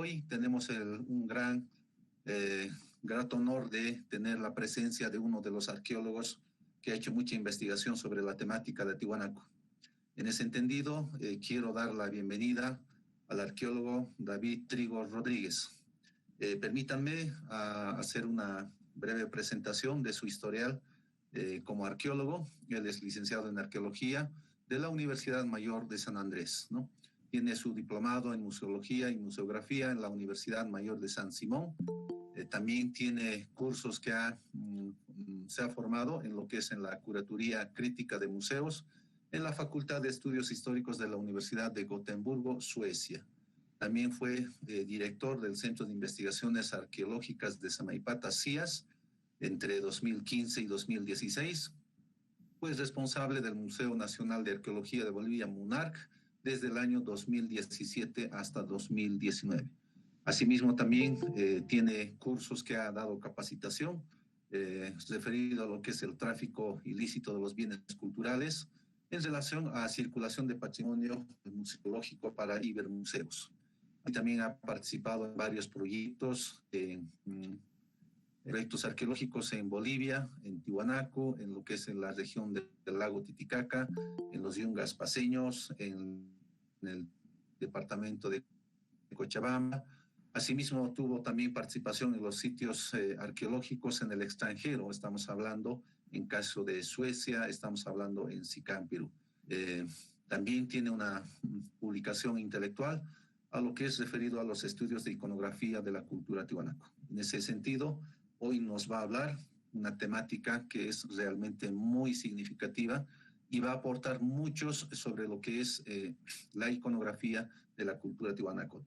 hoy tenemos un grato honor de tener la presencia de uno de los arqueólogos que ha hecho mucha investigación sobre la temática de Tiwanaku. En ese entendido, quiero dar la bienvenida al arqueólogo David Trigo Rodríguez. Permítanme hacer una breve presentación de su historial como arqueólogo. Él es licenciado en arqueología de la Universidad Mayor de San Andrés, ¿no? Tiene su diplomado en museología y museografía en la Universidad Mayor de San Simón. También tiene cursos que se ha formado en lo que es en la curatoría crítica de museos en la Facultad de Estudios Históricos de la Universidad de Gotemburgo, Suecia. También fue director del Centro de Investigaciones Arqueológicas de Samaipata, CIAS, entre 2015 y 2016. Fue responsable del Museo Nacional de Arqueología de Bolivia, MUNARC, desde el año 2017 hasta 2019. Asimismo, también tiene cursos que ha dado capacitación referido a lo que es el tráfico ilícito de los bienes culturales en relación a circulación de patrimonio museológico para Ibermuseos. Y también ha participado en varios proyectos arqueológicos en Bolivia, en Tiwanaku, en lo que es en la región del lago Titicaca, en los yungas paseños, en el departamento de Cochabamba. Asimismo, tuvo también participación en los sitios arqueológicos en el extranjero. Estamos hablando en caso de Suecia, estamos hablando en Sicán, Perú. También tiene una publicación intelectual a lo que es referido a los estudios de iconografía de la cultura tiwanaku. En ese sentido, hoy nos va a hablar una temática que es realmente muy significativa y va a aportar muchos sobre lo que es la iconografía de la cultura tiwanaku.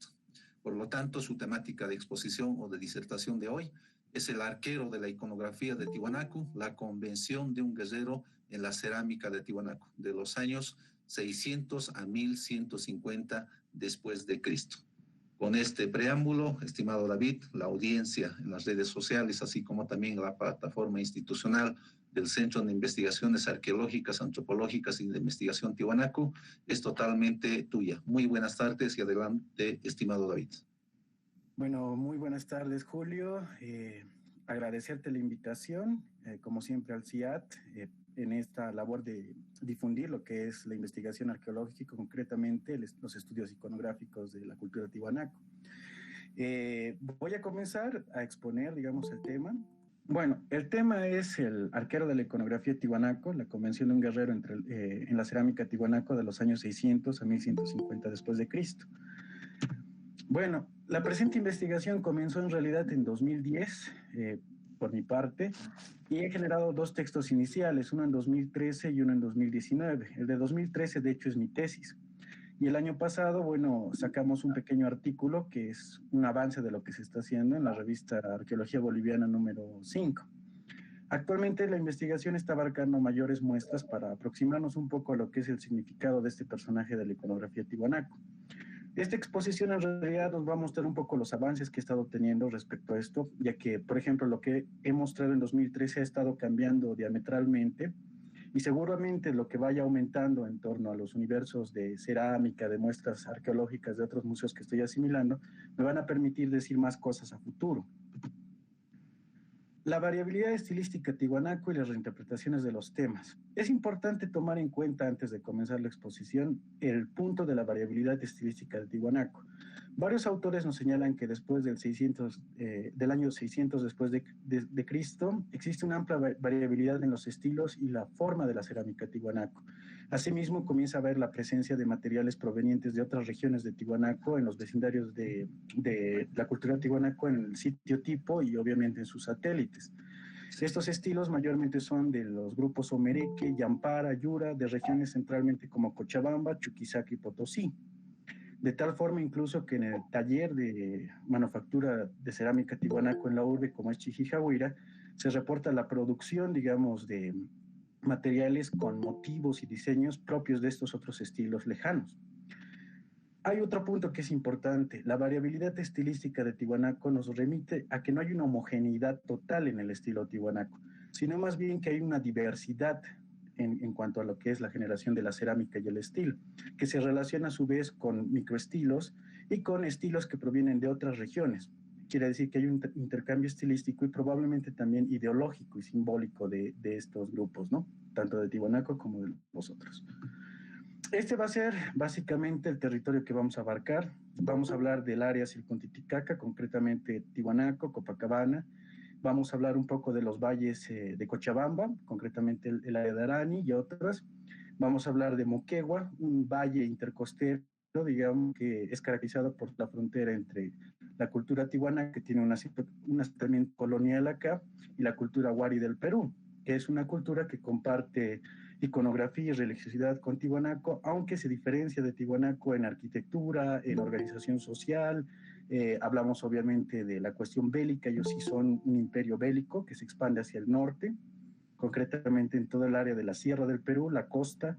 Por lo tanto, su temática de exposición o de disertación de hoy es el arquero de la iconografía de Tiwanaku, la convención de un guerrero en la cerámica de Tiwanaku, de los años 600 a 1150 después de Cristo. Con este preámbulo, estimado David, la audiencia en las redes sociales, así como también la plataforma institucional del Centro de Investigaciones Arqueológicas, Antropológicas y de Investigación Tiwanaku, es totalmente tuya. Muy buenas tardes y adelante, estimado David. Bueno, muy buenas tardes, Julio. Agradecerte la invitación, como siempre, al CIAT, en esta labor de difundir lo que es la investigación arqueológica, concretamente los estudios iconográficos de la cultura tiwanaku. Voy a comenzar a exponer, digamos, el tema. Bueno, el tema es el arquero de la iconografía tiwanaku, la convención de un guerrero en la cerámica tiwanaku de los años 600 a 1150 después de Cristo. Bueno, la presente investigación comenzó en realidad en 2010, por mi parte, y he generado dos textos iniciales, uno en 2013 y uno en 2019. El de 2013, de hecho, es mi tesis. Y el año pasado, bueno, sacamos un pequeño artículo que es un avance de lo que se está haciendo en la revista Arqueología Boliviana número 5. Actualmente la investigación está abarcando mayores muestras para aproximarnos un poco a lo que es el significado de este personaje de la iconografía tiwanaku. Esta exposición en realidad nos va a mostrar un poco los avances que he estado teniendo respecto a esto, ya que, por ejemplo, lo que he mostrado en 2013 ha estado cambiando diametralmente y seguramente lo que vaya aumentando en torno a los universos de cerámica, de muestras arqueológicas de otros museos que estoy asimilando, me van a permitir decir más cosas a futuro. La variabilidad estilística tiwanaku y las reinterpretaciones de los temas. Es importante tomar en cuenta antes de comenzar la exposición el punto de la variabilidad estilística de Tiwanaku. Varios autores nos señalan que después del año 600 después de Cristo existe una amplia variabilidad en los estilos y la forma de la cerámica tiwanaku. Asimismo, comienza a haber la presencia de materiales provenientes de otras regiones de Tiwanaku en los vecindarios de la cultura tiwanaku en el sitio tipo y obviamente en sus satélites. Estos estilos mayormente son de los grupos Omereque, Yampara, Yura, de regiones centralmente como Cochabamba, Chuquisaca y Potosí. De tal forma incluso que en el taller de manufactura de cerámica tiwanaku en la urbe como es Chijijahuira, se reporta la producción, digamos, de materiales con motivos y diseños propios de estos otros estilos lejanos. Hay otro punto que es importante. La variabilidad estilística de Tiwanaku nos remite a que no hay una homogeneidad total en el estilo tiwanaku, sino más bien que hay una diversidad en cuanto a lo que es la generación de la cerámica y el estilo, que se relaciona a su vez con microestilos y con estilos que provienen de otras regiones. Quiere decir que hay un intercambio estilístico y probablemente también ideológico y simbólico de estos grupos, ¿no? Tanto de Tiwanaku como de los otros. Este va a ser básicamente el territorio que vamos a abarcar. Vamos a hablar del área Circuntiticaca, concretamente Tiwanaku, Copacabana. Vamos a hablar un poco de los valles de Cochabamba, concretamente el área de Arani y otras. Vamos a hablar de Moquegua, un valle intercostero, digamos, que es caracterizado por la frontera entre la cultura tihuana, que tiene un asentamiento colonial acá, y la cultura wari del Perú, que es una cultura que comparte iconografía y religiosidad con Tiwanaku, aunque se diferencia de Tiwanaku en arquitectura, en organización social. Hablamos obviamente de la cuestión bélica, ellos sí son un imperio bélico que se expande hacia el norte, concretamente en todo el área de la Sierra del Perú, la costa,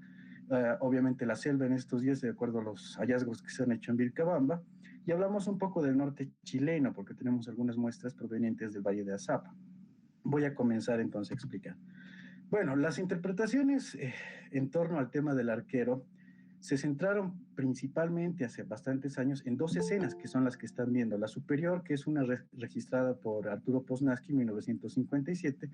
obviamente la selva en estos días, de acuerdo a los hallazgos que se han hecho en Vilcabamba, y hablamos un poco del norte chileno, porque tenemos algunas muestras provenientes del Valle de Azapa. Voy a comenzar entonces a explicar. Bueno, las interpretaciones en torno al tema del arquero se centraron principalmente hace bastantes años en dos escenas que son las que están viendo. La superior, que es una registrada por Arturo Poznański en 1957,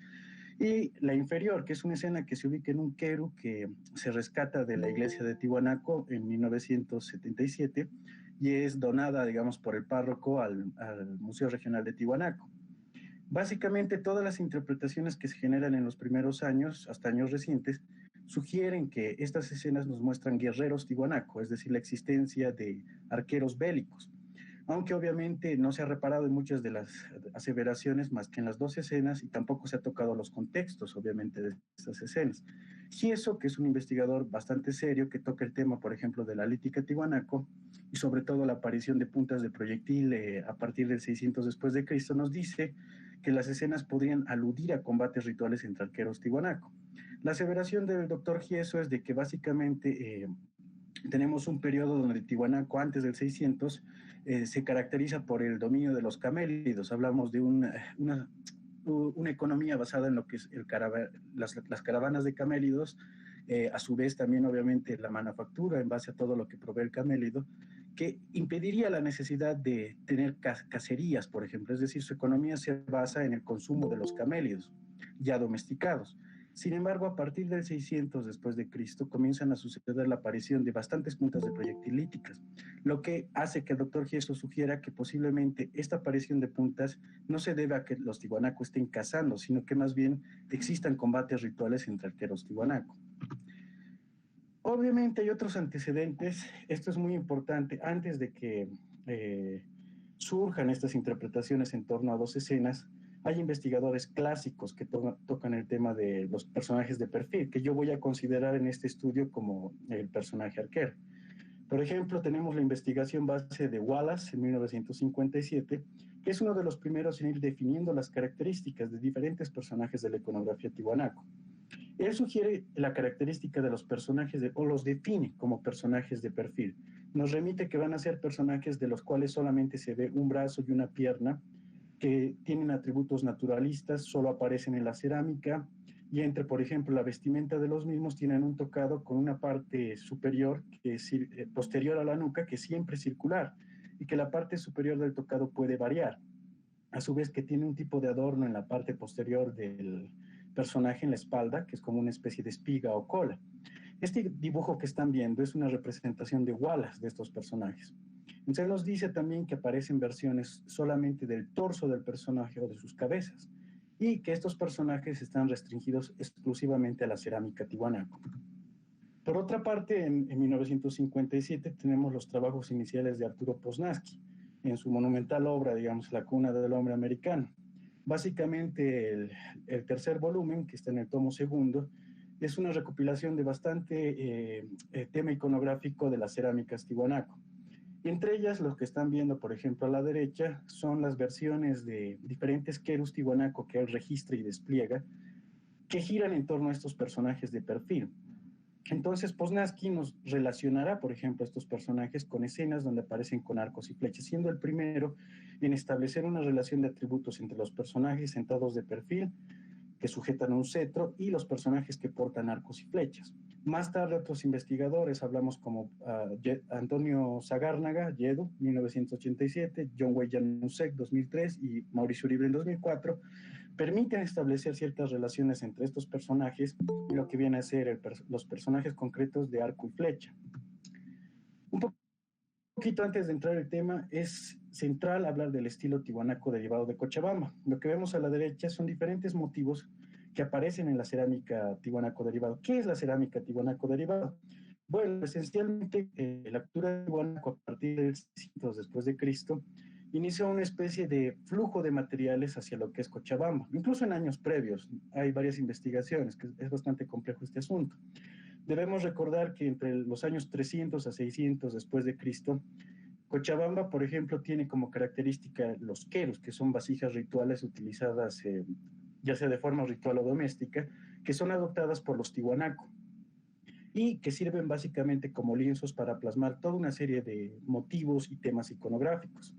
y la inferior, que es una escena que se ubica en un queru que se rescata de la iglesia de Tiwanaku en 1977 y es donada, digamos, por el párroco al Museo Regional de Tiwanaku. Básicamente, todas las interpretaciones que se generan en los primeros años, hasta años recientes, sugieren que estas escenas nos muestran guerreros tiwanaku, es decir, la existencia de arqueros bélicos. Aunque obviamente no se ha reparado en muchas de las aseveraciones más que en las dos escenas y tampoco se ha tocado los contextos, obviamente, de estas escenas. Gieso, que es un investigador bastante serio que toca el tema, por ejemplo, de la lítica tiwanaku y sobre todo la aparición de puntas de proyectil a partir del 600 después de Cristo, nos dice que las escenas podrían aludir a combates rituales entre arqueros tiwanaku. La aseveración del doctor Gieso es de que básicamente tenemos un periodo donde Tiwanaku, antes del 600, se caracteriza por el dominio de los camélidos. Hablamos de una economía basada en lo que es las caravanas de camélidos, a su vez también obviamente la manufactura en base a todo lo que provee el camélido, que impediría la necesidad de tener cacerías, por ejemplo, es decir, su economía se basa en el consumo de los camélidos ya domesticados. Sin embargo, a partir del 600 después de Cristo comienzan a suceder la aparición de bastantes puntas de proyectilíticas, lo que hace que el doctor Gieso sugiera que posiblemente esta aparición de puntas no se debe a que los tiwanaku estén cazando, sino que más bien existan combates rituales entre arqueros tiwanaku. Obviamente hay otros antecedentes, esto es muy importante, antes de que surjan estas interpretaciones en torno a dos escenas, hay investigadores clásicos que tocan el tema de los personajes de perfil, que yo voy a considerar en este estudio como el personaje arquero. Por ejemplo, tenemos la investigación base de Wallace en 1957, que es uno de los primeros en ir definiendo las características de diferentes personajes de la iconografía tiwanaku. Él sugiere la característica de los personajes o los define como personajes de perfil. Nos remite que van a ser personajes de los cuales solamente se ve un brazo y una pierna, que tienen atributos naturalistas, solo aparecen en la cerámica, y entre, por ejemplo, la vestimenta de los mismos tienen un tocado con una parte superior, que es posterior a la nuca, que siempre es circular, y que la parte superior del tocado puede variar. A su vez que tiene un tipo de adorno en la parte posterior del personaje en la espalda, que es como una especie de espiga o cola. Este dibujo que están viendo es una representación de Wallace de estos personajes. Entonces nos dice también que aparecen versiones solamente del torso del personaje o de sus cabezas y que estos personajes están restringidos exclusivamente a la cerámica tiwanaku. Por otra parte, en 1957 tenemos los trabajos iniciales de Arturo Poznański en su monumental obra, digamos, La cuna del hombre americano. Básicamente el tercer volumen, que está en el tomo segundo, es una recopilación de bastante tema iconográfico de las cerámicas tiwanaku. Entre ellas, los que están viendo, por ejemplo, a la derecha, son las versiones de diferentes querus tiwanaku que él registra y despliega, que giran en torno a estos personajes de perfil. Entonces, Poznański nos relacionará, por ejemplo, estos personajes con escenas donde aparecen con arcos y flechas, siendo el primero en establecer una relación de atributos entre los personajes sentados de perfil, que sujetan un cetro, y los personajes que portan arcos y flechas. Más tarde otros investigadores, hablamos como Antonio Sagárnaga, Yedo, 1987, John Wei Janusek, 2003 y Mauricio Uribe en 2004, permiten establecer ciertas relaciones entre estos personajes y lo que viene a ser los personajes concretos de Arco y Flecha. Un poquito antes de entrar el tema, es central hablar del estilo tiwanaco derivado de Cochabamba. Lo que vemos a la derecha son diferentes motivos que aparecen en la cerámica tiwanaco derivado. ¿Qué es la cerámica tiwanaco derivado? Bueno, esencialmente la cultura de Tiwanaco a partir del 600 después de Cristo inició una especie de flujo de materiales hacia lo que es Cochabamba. Incluso en años previos hay varias investigaciones, que es bastante complejo este asunto. Debemos recordar que entre los años 300 a 600 después de Cristo, Cochabamba, por ejemplo, tiene como característica los querus, que son vasijas rituales utilizadas ya sea de forma ritual o doméstica, que son adoptadas por los tiwanaco y que sirven básicamente como lienzos para plasmar toda una serie de motivos y temas iconográficos.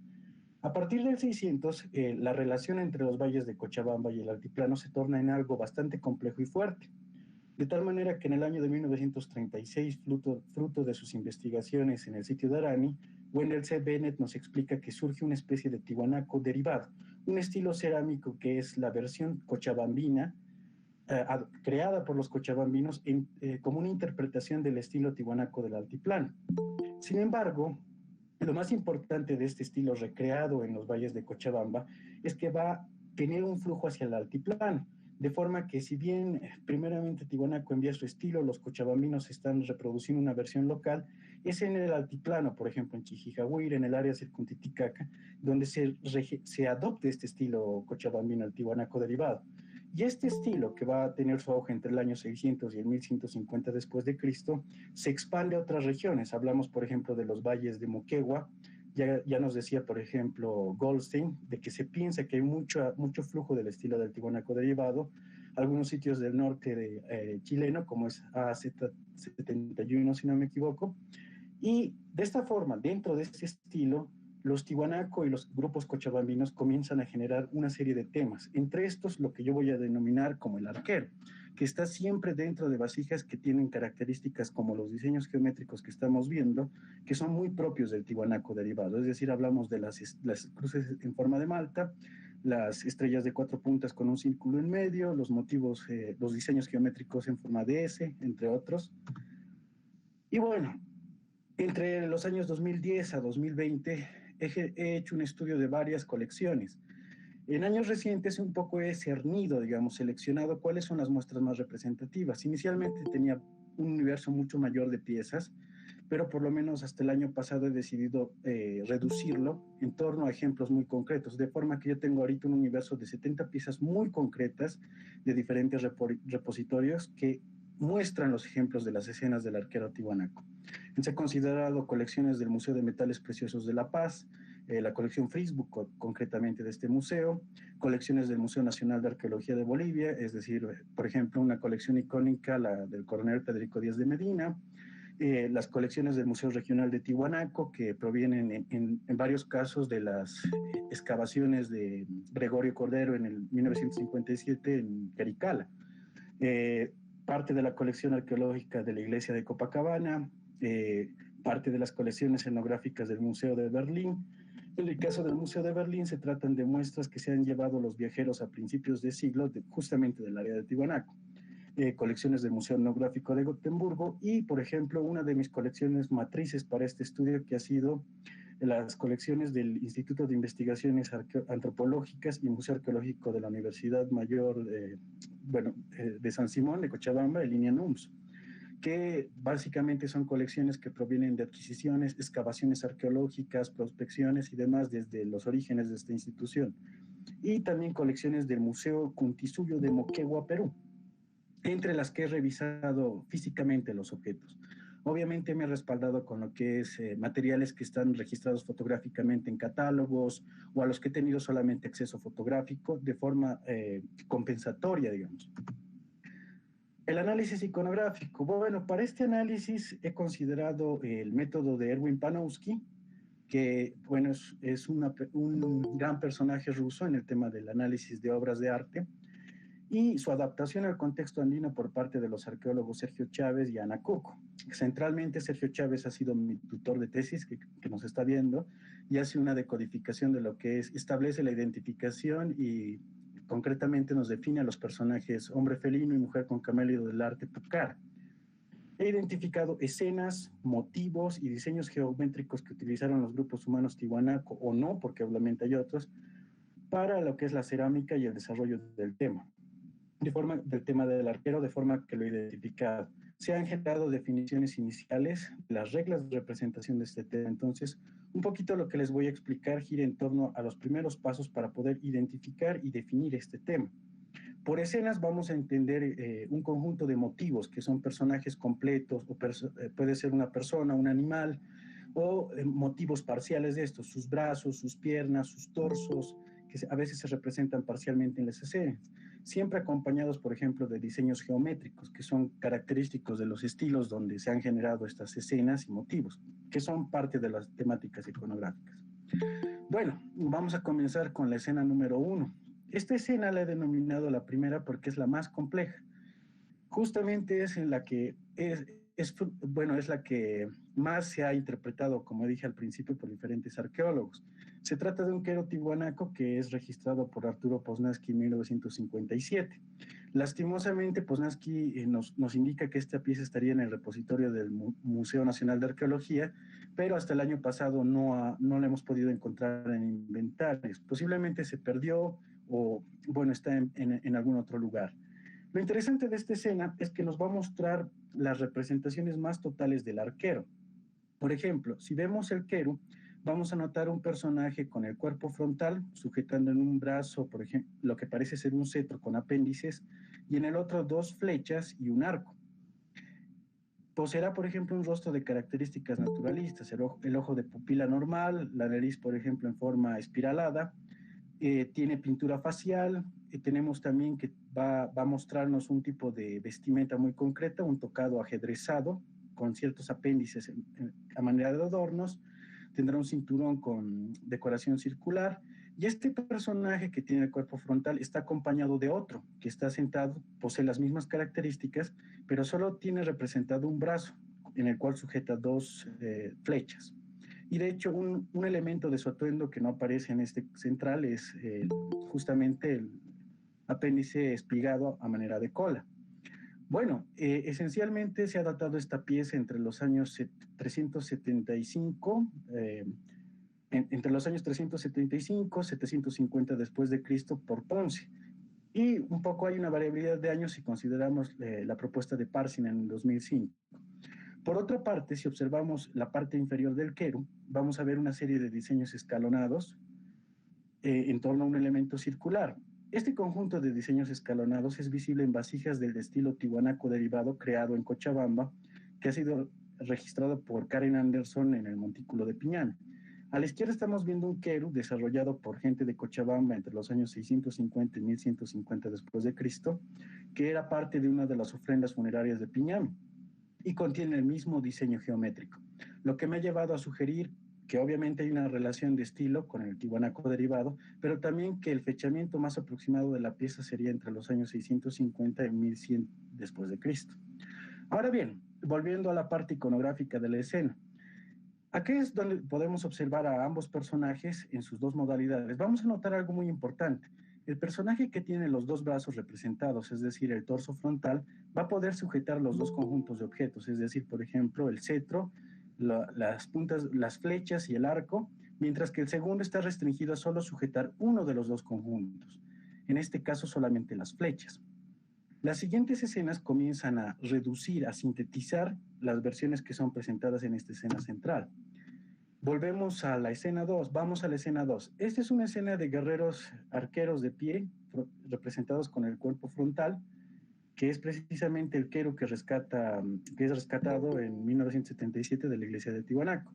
A partir del 600, la relación entre los valles de Cochabamba y el altiplano se torna en algo bastante complejo y fuerte. De tal manera que en el año de 1936, fruto de sus investigaciones en el sitio de Arani, Wendell C. Bennett nos explica que surge una especie de tiwanaco derivado, un estilo cerámico que es la versión cochabambina, creada por los cochabambinos como una interpretación del estilo tiwanaco del altiplano. Sin embargo, lo más importante de este estilo recreado en los valles de Cochabamba es que va a tener un flujo hacia el altiplano, de forma que si bien primeramente Tiwanaco envía su estilo, los cochabambinos están reproduciendo una versión local, es en el altiplano, por ejemplo en Chijijahuira, en el área circuntiticaca, donde se adopte este estilo cochabambino, el Tiwanaco derivado. Y este estilo, que va a tener su auge entre el año 600 y el 1150 después de Cristo, se expande a otras regiones. Hablamos, por ejemplo, de los valles de Moquegua. Ya nos decía, por ejemplo, Goldstein, de que se piensa que hay mucho flujo del estilo del tiwanaco derivado. Algunos sitios del norte chileno, como es AZ71, si no me equivoco. Y de esta forma, dentro de este estilo, los tiwanaco y los grupos cochabambinos comienzan a generar una serie de temas. Entre estos, lo que yo voy a denominar como el arquero, que está siempre dentro de vasijas que tienen características como los diseños geométricos que estamos viendo, que son muy propios del tiwanaco derivado. Es decir, hablamos de las cruces en forma de malta, las estrellas de 4 puntas con un círculo en medio, los motivos, los diseños geométricos en forma de S, entre otros. Y bueno, entre los años 2010 a 2020 he hecho un estudio de varias colecciones. En años recientes un poco he cernido, digamos, seleccionado cuáles son las muestras más representativas. Inicialmente tenía un universo mucho mayor de piezas, pero por lo menos hasta el año pasado he decidido reducirlo en torno a ejemplos muy concretos, de forma que yo tengo ahorita un universo de 70 piezas muy concretas de diferentes repositorios que muestran los ejemplos de las escenas del arquero tiwanaco. Se han considerado colecciones del Museo de Metales Preciosos de La Paz, la colección Frisburg, concretamente de este museo, colecciones del Museo Nacional de Arqueología de Bolivia, es decir, por ejemplo, una colección icónica, la del coronel Federico Díaz de Medina, las colecciones del Museo Regional de Tiwanaco, que provienen en varios casos de las excavaciones de Gregorio Cordero en el 1957 en Caricala, parte de la colección arqueológica de la iglesia de Copacabana, parte de las colecciones etnográficas del Museo de Berlín. En el caso del Museo de Berlín se tratan de muestras que se han llevado los viajeros a principios de siglo, justamente del área de Tiwanaco. Colecciones del Museo Etnográfico de Gotemburgo y, por ejemplo, una de mis colecciones matrices para este estudio que ha sido las colecciones del Instituto de Investigaciones Antropológicas y Museo Arqueológico de la Universidad Mayor de San Simón, de Cochabamba, en línea NUMS, que básicamente son colecciones que provienen de adquisiciones, excavaciones arqueológicas, prospecciones y demás desde los orígenes de esta institución. Y también colecciones del Museo Cuntisuyo de Moquegua, Perú, entre las que he revisado físicamente los objetos. Obviamente me he respaldado con lo que es materiales que están registrados fotográficamente en catálogos o a los que he tenido solamente acceso fotográfico de forma compensatoria, digamos. El análisis iconográfico. Bueno, para este análisis he considerado el método de Erwin Panofsky, que bueno, es un gran personaje ruso en el tema del análisis de obras de arte. y su adaptación al contexto andino por parte de los arqueólogos Sergio Chávez y Ana Cuco. Centralmente, Sergio Chávez ha sido mi tutor de tesis, que nos está viendo, y hace una decodificación de lo que es, establece la identificación y concretamente nos define a los personajes hombre felino y mujer con camello del arte Pucar. He identificado escenas, motivos y diseños geométricos que utilizaron los grupos humanos tiwanaku o no, porque obviamente hay otros, para lo que es la cerámica y el desarrollo del tema. Del tema del arquero, de forma que lo he identificado. Se han generado definiciones iniciales, las reglas de representación de este tema. Entonces, un poquito lo que les voy a explicar gira en torno a los primeros pasos para poder identificar y definir este tema. Por escenas vamos a entender un conjunto de motivos que son personajes completos, o puede ser una persona, un animal, o motivos parciales de estos, sus brazos, sus piernas, sus torsos, que a veces se representan parcialmente en las escenas, siempre acompañados, por ejemplo, de diseños geométricos, que son característicos de los estilos donde se han generado estas escenas y motivos, que son parte de las temáticas iconográficas. Bueno, vamos a comenzar con la escena número 1. Esta escena la he denominado la primera porque es la más compleja. Justamente es en la que es la que más se ha interpretado, como dije al principio, por diferentes arqueólogos. Se trata de un quero tiwanaku que es registrado por Arturo Poznański en 1957. Lastimosamente, Poznański nos indica que esta pieza estaría en el repositorio del Museo Nacional de Arqueología, pero hasta el año pasado no la hemos podido encontrar en inventarios. Posiblemente se perdió o, bueno, está en algún otro lugar. Lo interesante de esta escena es que nos va a mostrar las representaciones más totales del arquero. Por ejemplo, si vemos el quero, vamos a notar un personaje con el cuerpo frontal, sujetando en un brazo, por ejemplo, lo que parece ser un cetro con apéndices, y en el otro 2 flechas y un arco. Poseerá, por ejemplo, un rostro de características naturalistas, el ojo de pupila normal, la nariz, por ejemplo, en forma espiralada, tiene pintura facial, tenemos también que va a mostrarnos un tipo de vestimenta muy concreta, un tocado ajedrezado, con ciertos apéndices a manera de adornos, tendrá un cinturón con decoración circular, y este personaje que tiene el cuerpo frontal está acompañado de otro, que está sentado, posee las mismas características, pero solo tiene representado un brazo, en el cual sujeta 2 flechas. Y de hecho, un elemento de su atuendo que no aparece en este central es justamente el apéndice espigado a manera de cola. Bueno, esencialmente se ha datado esta pieza entre los años 375, entre los años 375, 750 después de Cristo por Ponce. Y un poco hay una variabilidad de años si consideramos la propuesta de Parsing en el 2005. Por otra parte, si observamos la parte inferior del quero, vamos a ver una serie de diseños escalonados en torno a un elemento circular. Este conjunto de diseños escalonados es visible en vasijas del estilo tiwanaku derivado creado en Cochabamba, que ha sido registrado por Karen Anderson en el Montículo de Piñán. A la izquierda estamos viendo un quero desarrollado por gente de Cochabamba entre los años 650 y 1150 después de Cristo, que era parte de una de las ofrendas funerarias de Piñán y contiene el mismo diseño geométrico, lo que me ha llevado a sugerir que obviamente hay una relación de estilo con el tiwanaku derivado, pero también que el fechamiento más aproximado de la pieza sería entre los años 650 y 1100 después de Cristo. Ahora bien, volviendo a la parte iconográfica de la escena, aquí es donde podemos observar a ambos personajes en sus 2 modalidades. Vamos a notar algo muy importante. El personaje que tiene los 2 brazos representados, es decir, el torso frontal, va a poder sujetar los 2 conjuntos de objetos, es decir, por ejemplo, el cetro, las puntas, las flechas y el arco, mientras que el segundo está restringido a solo sujetar uno de los 2 conjuntos, en este caso solamente las flechas. Las siguientes escenas comienzan a reducir, a sintetizar las versiones que son presentadas en esta escena central. Volvemos a la escena 2, vamos a la escena 2. Esta es una escena de guerreros arqueros de pie, representados con el cuerpo frontal, que es precisamente el quero que es rescatado en 1977 de la iglesia de Tiwanaku.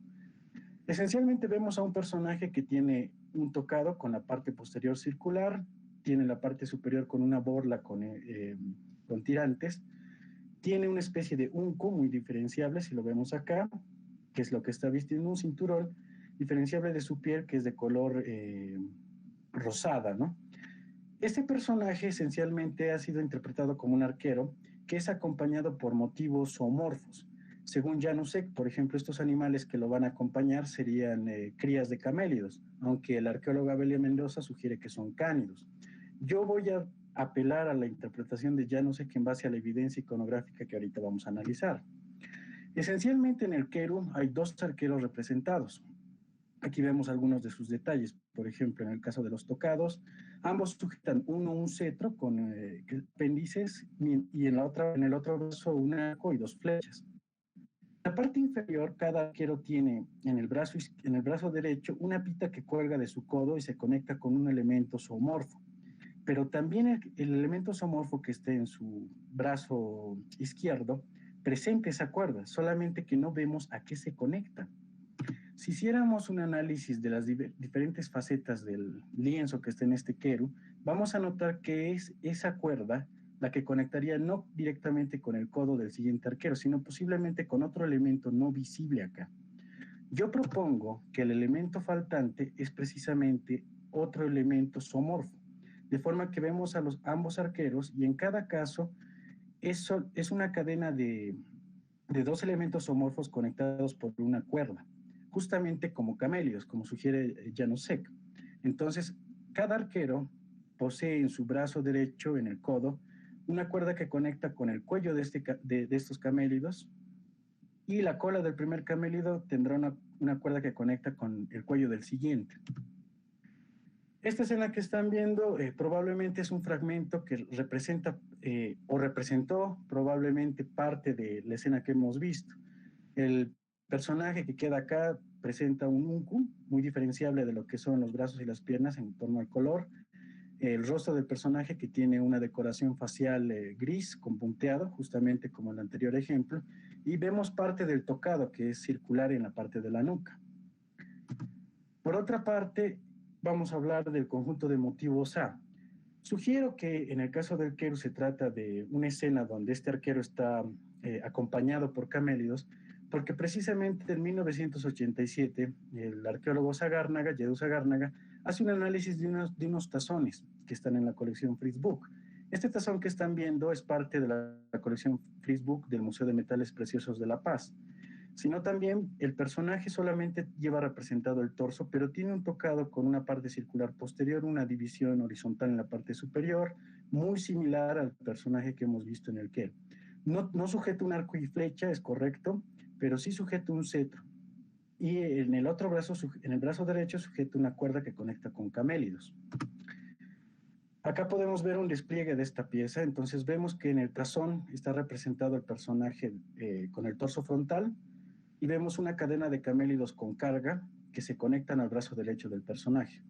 Esencialmente vemos a un personaje que tiene un tocado con la parte posterior circular, tiene la parte superior con una borla con tirantes, tiene una especie de unco muy diferenciable, si lo vemos acá, que es lo que está vistiendo, un cinturón diferenciable de su piel, que es de color rosada, ¿no? Este personaje esencialmente ha sido interpretado como un arquero que es acompañado por motivos zoomorfos. Según Janusek, por ejemplo, estos animales que lo van a acompañar serían crías de camélidos, aunque el arqueólogo Abelio Mendoza sugiere que son cánidos. Yo voy a apelar a la interpretación de Janusek en base a la evidencia iconográfica que ahorita vamos a analizar. Esencialmente en el Keru hay dos arqueros representados. Aquí vemos algunos de sus detalles. Por ejemplo, en el caso de los tocados, ambos sujetan uno un cetro con apéndices y en el otro brazo un arco y dos flechas. En la parte inferior, cada arquero tiene en el brazo derecho una pita que cuelga de su codo y se conecta con un elemento zoomorfo. Pero también el elemento zoomorfo que esté en su brazo izquierdo presenta esa cuerda, solamente que no vemos a qué se conecta. Si hiciéramos un análisis de las diferentes facetas del lienzo que está en este Keru, vamos a notar que es esa cuerda la que conectaría no directamente con el codo del siguiente arquero, sino posiblemente con otro elemento no visible acá. Yo propongo que el elemento faltante es precisamente otro elemento zoomorfo, de forma que vemos a ambos arqueros y en cada caso es una cadena de dos elementos zoomorfos conectados por una cuerda, justamente como camélidos, como sugiere Janusek. Entonces, cada arquero posee en su brazo derecho, en el codo, una cuerda que conecta con el cuello de estos camélidos, y la cola del primer camélido tendrá una cuerda que conecta con el cuello del siguiente. Esta escena que están viendo probablemente es un fragmento que representa o representó probablemente parte de la escena que hemos visto. El personaje que queda acá presenta un uncu muy diferenciable de lo que son los brazos y las piernas en torno al color. El rostro del personaje que tiene una decoración facial gris con punteado, justamente como en el anterior ejemplo, y vemos parte del tocado que es circular en la parte de la nuca. Por otra parte, vamos a hablar del conjunto de motivos A. Sugiero que en el caso del Keru se trata de una escena donde este arquero está acompañado por camélidos, porque precisamente en 1987 el arqueólogo Sagárnaga, Yedú Sagárnaga, hace un análisis de unos tazones que están en la colección Fritz Book. Este tazón que están viendo es parte de la colección Fritz Book del Museo de Metales Preciosos de La Paz. Sino también el personaje solamente lleva representado el torso, pero tiene un tocado con una parte circular posterior, una división horizontal en la parte superior, muy similar al personaje que hemos visto en el Keru. No sujeta un arco y flecha, es correcto, pero sí sujeta un cetro. Y en el otro brazo, en el brazo derecho, sujeta una cuerda que conecta con camélidos. Acá podemos ver un despliegue de esta pieza, entonces vemos que en el tazón está representado el personaje con el torso frontal, y vemos una cadena de camélidos con carga que se conectan al brazo derecho del personaje.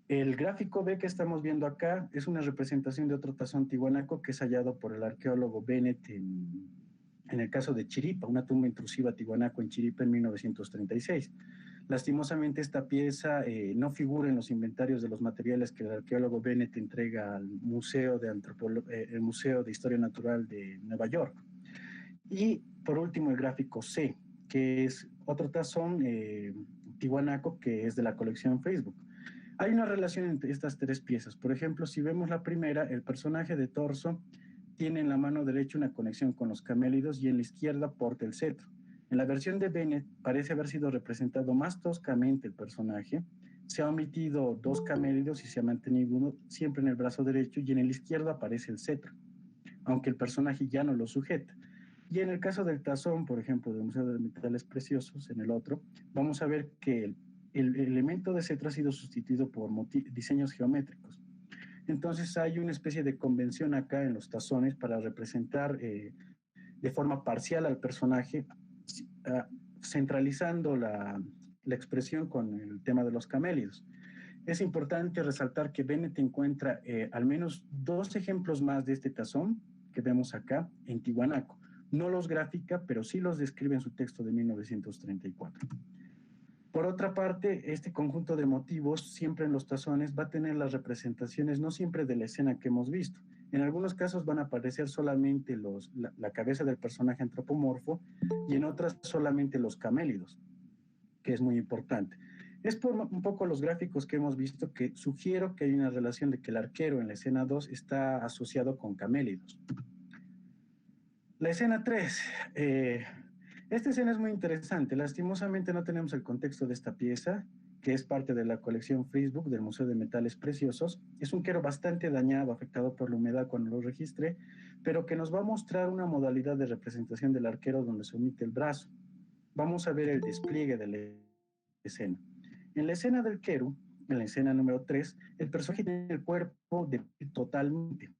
El gráfico B que estamos viendo acá es una representación de otro tazón tihuanaco que es hallado por el arqueólogo Bennett en el caso de Chiripa, una tumba intrusiva tihuanaco en Chiripa en 1936. Lastimosamente esta pieza no figura en los inventarios de los materiales que el arqueólogo Bennett entrega al Museo el Museo de Historia Natural de Nueva York. Y por último el gráfico C, que es otro tazón tihuanaco que es de la colección Facebook. Hay una relación entre estas tres piezas. Por ejemplo, si vemos la primera, el personaje de torso tiene en la mano derecha una conexión con los camélidos y en la izquierda porta el cetro. En la versión de Bennett parece haber sido representado más toscamente el personaje. Se ha omitido dos camélidos y se ha mantenido uno siempre en el brazo derecho y en el izquierdo aparece el cetro, aunque el personaje ya no lo sujeta. Y en el caso del tazón, por ejemplo, del Museo de Metales Preciosos, en el otro, vamos a ver que el elemento de cetro ha sido sustituido por diseños geométricos. Entonces hay una especie de convención acá en los tazones para representar de forma parcial al personaje, centralizando la expresión con el tema de los camélidos. Es importante resaltar que Bennett encuentra al menos dos ejemplos más de este tazón que vemos acá en tihuanaco. No los grafica, pero sí los describe en su texto de 1934. Por otra parte, este conjunto de motivos, siempre en los tazones, va a tener las representaciones no siempre de la escena que hemos visto. En algunos casos van a aparecer solamente la cabeza del personaje antropomorfo y en otras solamente los camélidos, que es muy importante. Es por un poco los gráficos que hemos visto que sugiero que hay una relación de que el arquero en la escena 2 está asociado con camélidos. La escena 3. Esta escena es muy interesante. Lastimosamente no tenemos el contexto de esta pieza, que es parte de la colección Friesbourg del Museo de Metales Preciosos. Es un quero bastante dañado, afectado por la humedad cuando lo registré, pero que nos va a mostrar una modalidad de representación del arquero donde se omite el brazo. Vamos a ver el despliegue de la escena. En la escena del quero, en la escena número 3, el personaje tiene el cuerpo de totalmente.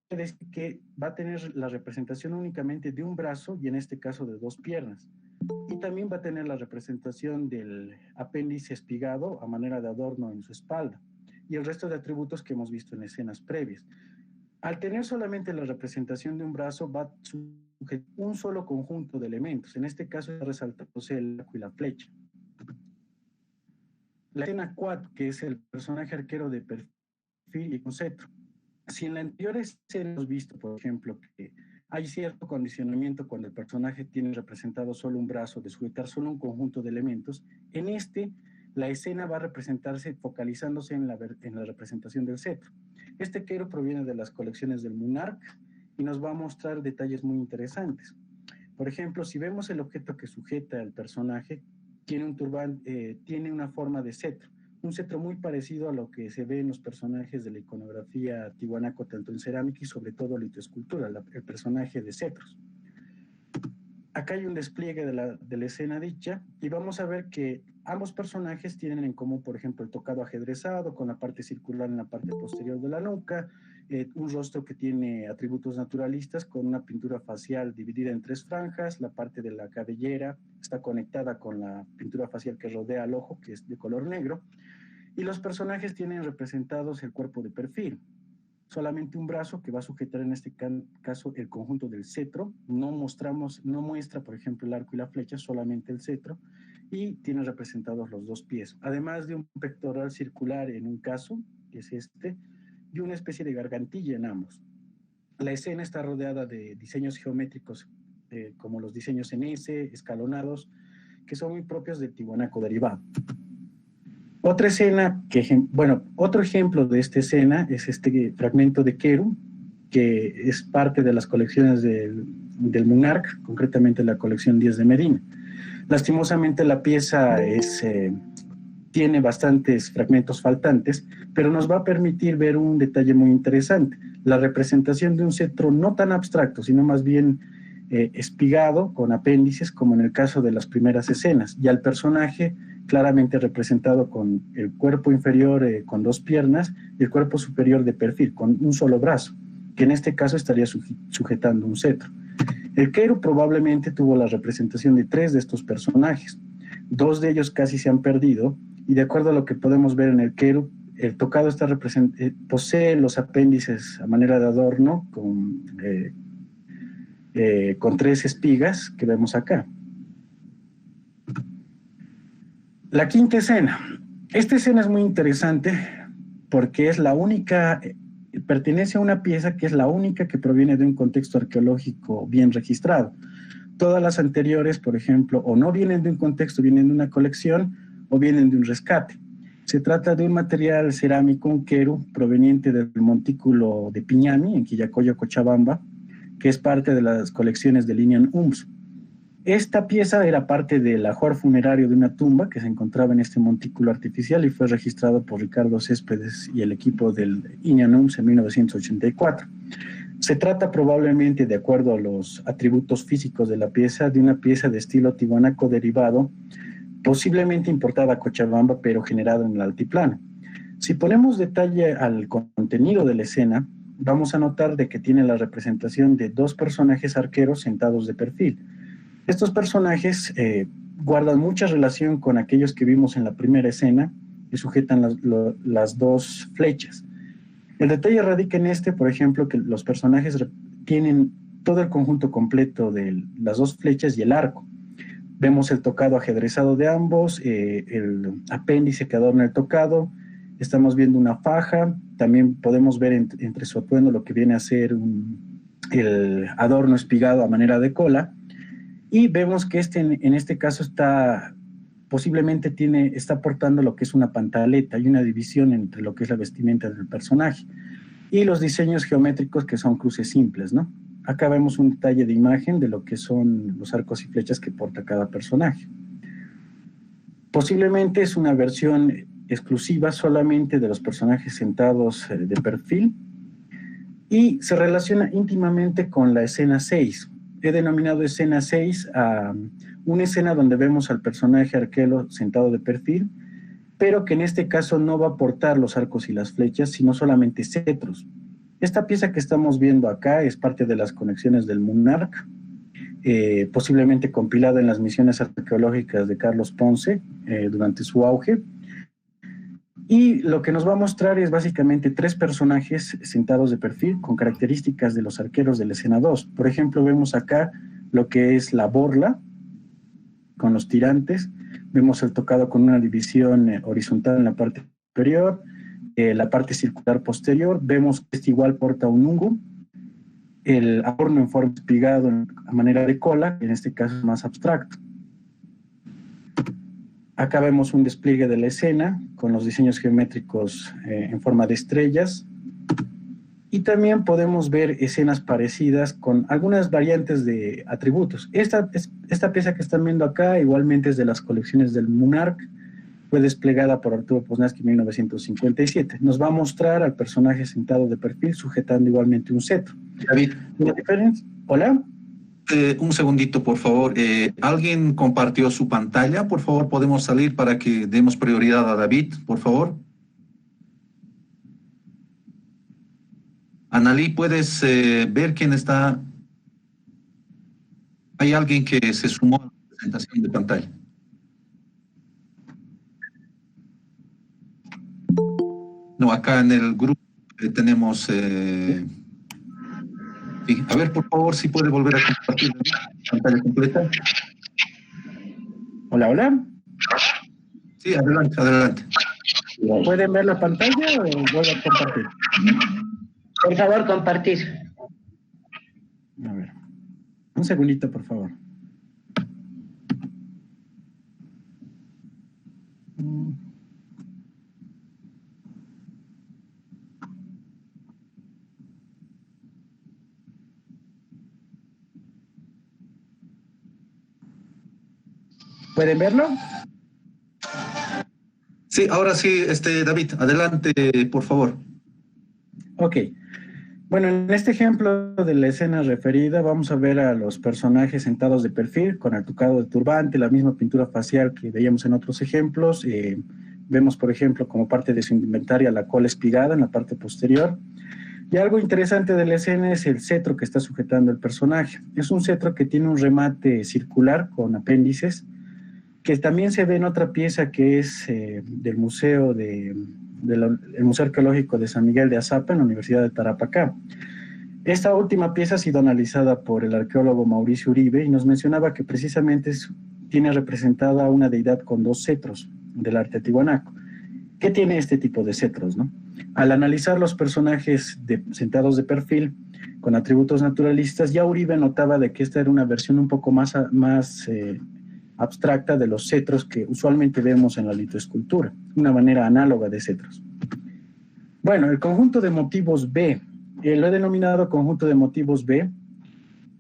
Quiere decir que va a tener la representación únicamente de un brazo y en este caso de dos piernas. Y también va a tener la representación del apéndice espigado a manera de adorno en su espalda y el resto de atributos que hemos visto en escenas previas. Al tener solamente la representación de un brazo, va a sujetar un solo conjunto de elementos. En este caso, resaltándose el arco y la flecha. La escena 4, que es el personaje arquero de perfil y con cetro. Si en la anterior escena hemos visto, por ejemplo, que hay cierto condicionamiento cuando el personaje tiene representado solo un brazo, de sujetar solo un conjunto de elementos, en este la escena va a representarse focalizándose en la representación del cetro. Este quero proviene de las colecciones del Munark y nos va a mostrar detalles muy interesantes. Por ejemplo, si vemos el objeto que sujeta al personaje, tiene un turbante, tiene una forma de cetro, un cetro muy parecido a lo que se ve en los personajes de la iconografía tiwanaco, tanto en cerámica y sobre todo litoescultura, el personaje de cetros. Acá hay un despliegue de la escena dicha y vamos a ver que ambos personajes tienen en común, por ejemplo, el tocado ajedrezado con la parte circular en la parte posterior de la nuca, un rostro que tiene atributos naturalistas con una pintura facial dividida en 3 franjas, la parte de la cabellera está conectada con la pintura facial que rodea al ojo, que es de color negro, y los personajes tienen representados el cuerpo de perfil. Solamente un brazo que va a sujetar en este caso el conjunto del cetro, no muestra, por ejemplo, el arco y la flecha, solamente el cetro, y tiene representados los 2 pies, además de un pectoral circular en un caso, que es este, y una especie de gargantilla en ambos. La escena está rodeada de diseños geométricos, como los diseños en S, escalonados, que son muy propios del tiwanaco derivado. Otra escena, otro ejemplo de esta escena es este fragmento de quero, que es parte de las colecciones del Munark, concretamente la colección 10 de Medina. Lastimosamente la pieza tiene bastantes fragmentos faltantes, pero nos va a permitir ver un detalle muy interesante, la representación de un cetro no tan abstracto, sino más bien espigado, con apéndices, como en el caso de las primeras escenas, y al personaje claramente representado con el cuerpo inferior con 2 piernas y el cuerpo superior de perfil, con un solo brazo, que en este caso estaría sujetando un cetro. El quero probablemente tuvo la representación de 3 de estos personajes. 2 de ellos casi se han perdido, y de acuerdo a lo que podemos ver en el quero, el tocado posee los apéndices a manera de adorno con 3 espigas que vemos acá. La quinta escena. Esta escena es muy interesante porque es la única, pertenece a una pieza que es la única que proviene de un contexto arqueológico bien registrado. Todas las anteriores, por ejemplo, o no vienen de un contexto, vienen de una colección o vienen de un rescate. Se trata de un material cerámico, un quero, proveniente del montículo de Piñami, en Quillacollo, Cochabamba, que es parte de las colecciones del Inian UMS. Esta pieza era parte del ajuar funerario de una tumba que se encontraba en este montículo artificial y fue registrado por Ricardo Céspedes y el equipo del Inian UMS en 1984. Se trata probablemente, de acuerdo a los atributos físicos de la pieza, de una pieza de estilo tiwanaco derivado, posiblemente importada a Cochabamba, pero generada en el altiplano. Si ponemos detalle al contenido de la escena, vamos a notar de que tiene la representación de 2 personajes arqueros sentados de perfil. Estos personajes guardan mucha relación con aquellos que vimos en la primera escena y sujetan las 2 flechas. El detalle radica en por ejemplo, que los personajes tienen todo el conjunto completo de las 2 flechas y el arco. Vemos el tocado ajedrezado de ambos, el apéndice que adorna el tocado, estamos viendo una faja, también podemos ver entre su atuendo lo que viene a ser el adorno espigado a manera de cola, y vemos que en este caso está posiblemente está portando lo que es una pantaleta y una división entre lo que es la vestimenta del personaje. Y los diseños geométricos que son cruces simples, ¿no? Acá vemos un detalle de imagen de lo que son los arcos y flechas que porta cada personaje. Posiblemente es una versión exclusiva solamente de los personajes sentados de perfil y se relaciona íntimamente con la escena 6. He denominado escena 6 a una escena donde vemos al personaje arquero sentado de perfil, pero que en este caso no va a portar los arcos y las flechas, sino solamente cetros. Esta pieza que estamos viendo acá es parte de las conexiones del Monarch, posiblemente compilada en las misiones arqueológicas de Carlos Ponce durante su auge. Y lo que nos va a mostrar es básicamente 3 personajes sentados de perfil con características de los arqueros de la escena 2. Por ejemplo, vemos acá lo que es la borla con los tirantes. Vemos el tocado con una división horizontal en la parte superior, la parte circular posterior. Vemos que este igual porta un ungu, el adorno en forma de espigado a manera de cola, en este caso es más abstracto. Acá vemos un despliegue de la escena con los diseños geométricos en forma de estrellas. Y también podemos ver escenas parecidas con algunas variantes de atributos. Esta pieza que están viendo acá igualmente es de las colecciones del Monarch. Fue desplegada por Arturo Poznański en 1957. Nos va a mostrar al personaje sentado de perfil sujetando igualmente un cetro. David. ¿Una diferencia? ¿Hola? Un segundito, por favor. ¿Alguien compartió su pantalla? Por favor, podemos salir para que demos prioridad a David, por favor. Analí, ¿puedes ver quién está? ¿Hay alguien que se sumó a la presentación de pantalla? No, acá en el grupo tenemos... sí. A ver, por favor, si puede volver a compartir la pantalla completa. Hola, hola. Sí, adelante, adelante. ¿Pueden ver la pantalla o vuelvo a compartir? Por favor, compartir. A ver, un segundito, por favor. ¿Pueden verlo? Sí, ahora sí, David, adelante, por favor. Ok. Bueno, en este ejemplo de la escena referida vamos a ver a los personajes sentados de perfil con el tocado de turbante, la misma pintura facial que veíamos en otros ejemplos. Vemos, por ejemplo, como parte de su indumentaria la cola espigada en la parte posterior. Y algo interesante de la escena es el cetro que está sujetando el personaje. Es un cetro que tiene un remate circular con apéndices, que también se ve en otra pieza que es del Museo el Museo Arqueológico de San Miguel de Azapa en la Universidad de Tarapacá. Esta última pieza ha sido analizada por el arqueólogo Mauricio Uribe y nos mencionaba que precisamente tiene representada una deidad con 2 cetros del arte tiwanaku. ¿Qué tiene este tipo de cetros, no? Al analizar los personajes sentados de perfil con atributos naturalistas, ya Uribe notaba de que esta era una versión un poco más abstracta de los cetros que usualmente vemos en la litoescultura, una manera análoga de cetros. Bueno, el conjunto de motivos B, lo he denominado conjunto de motivos B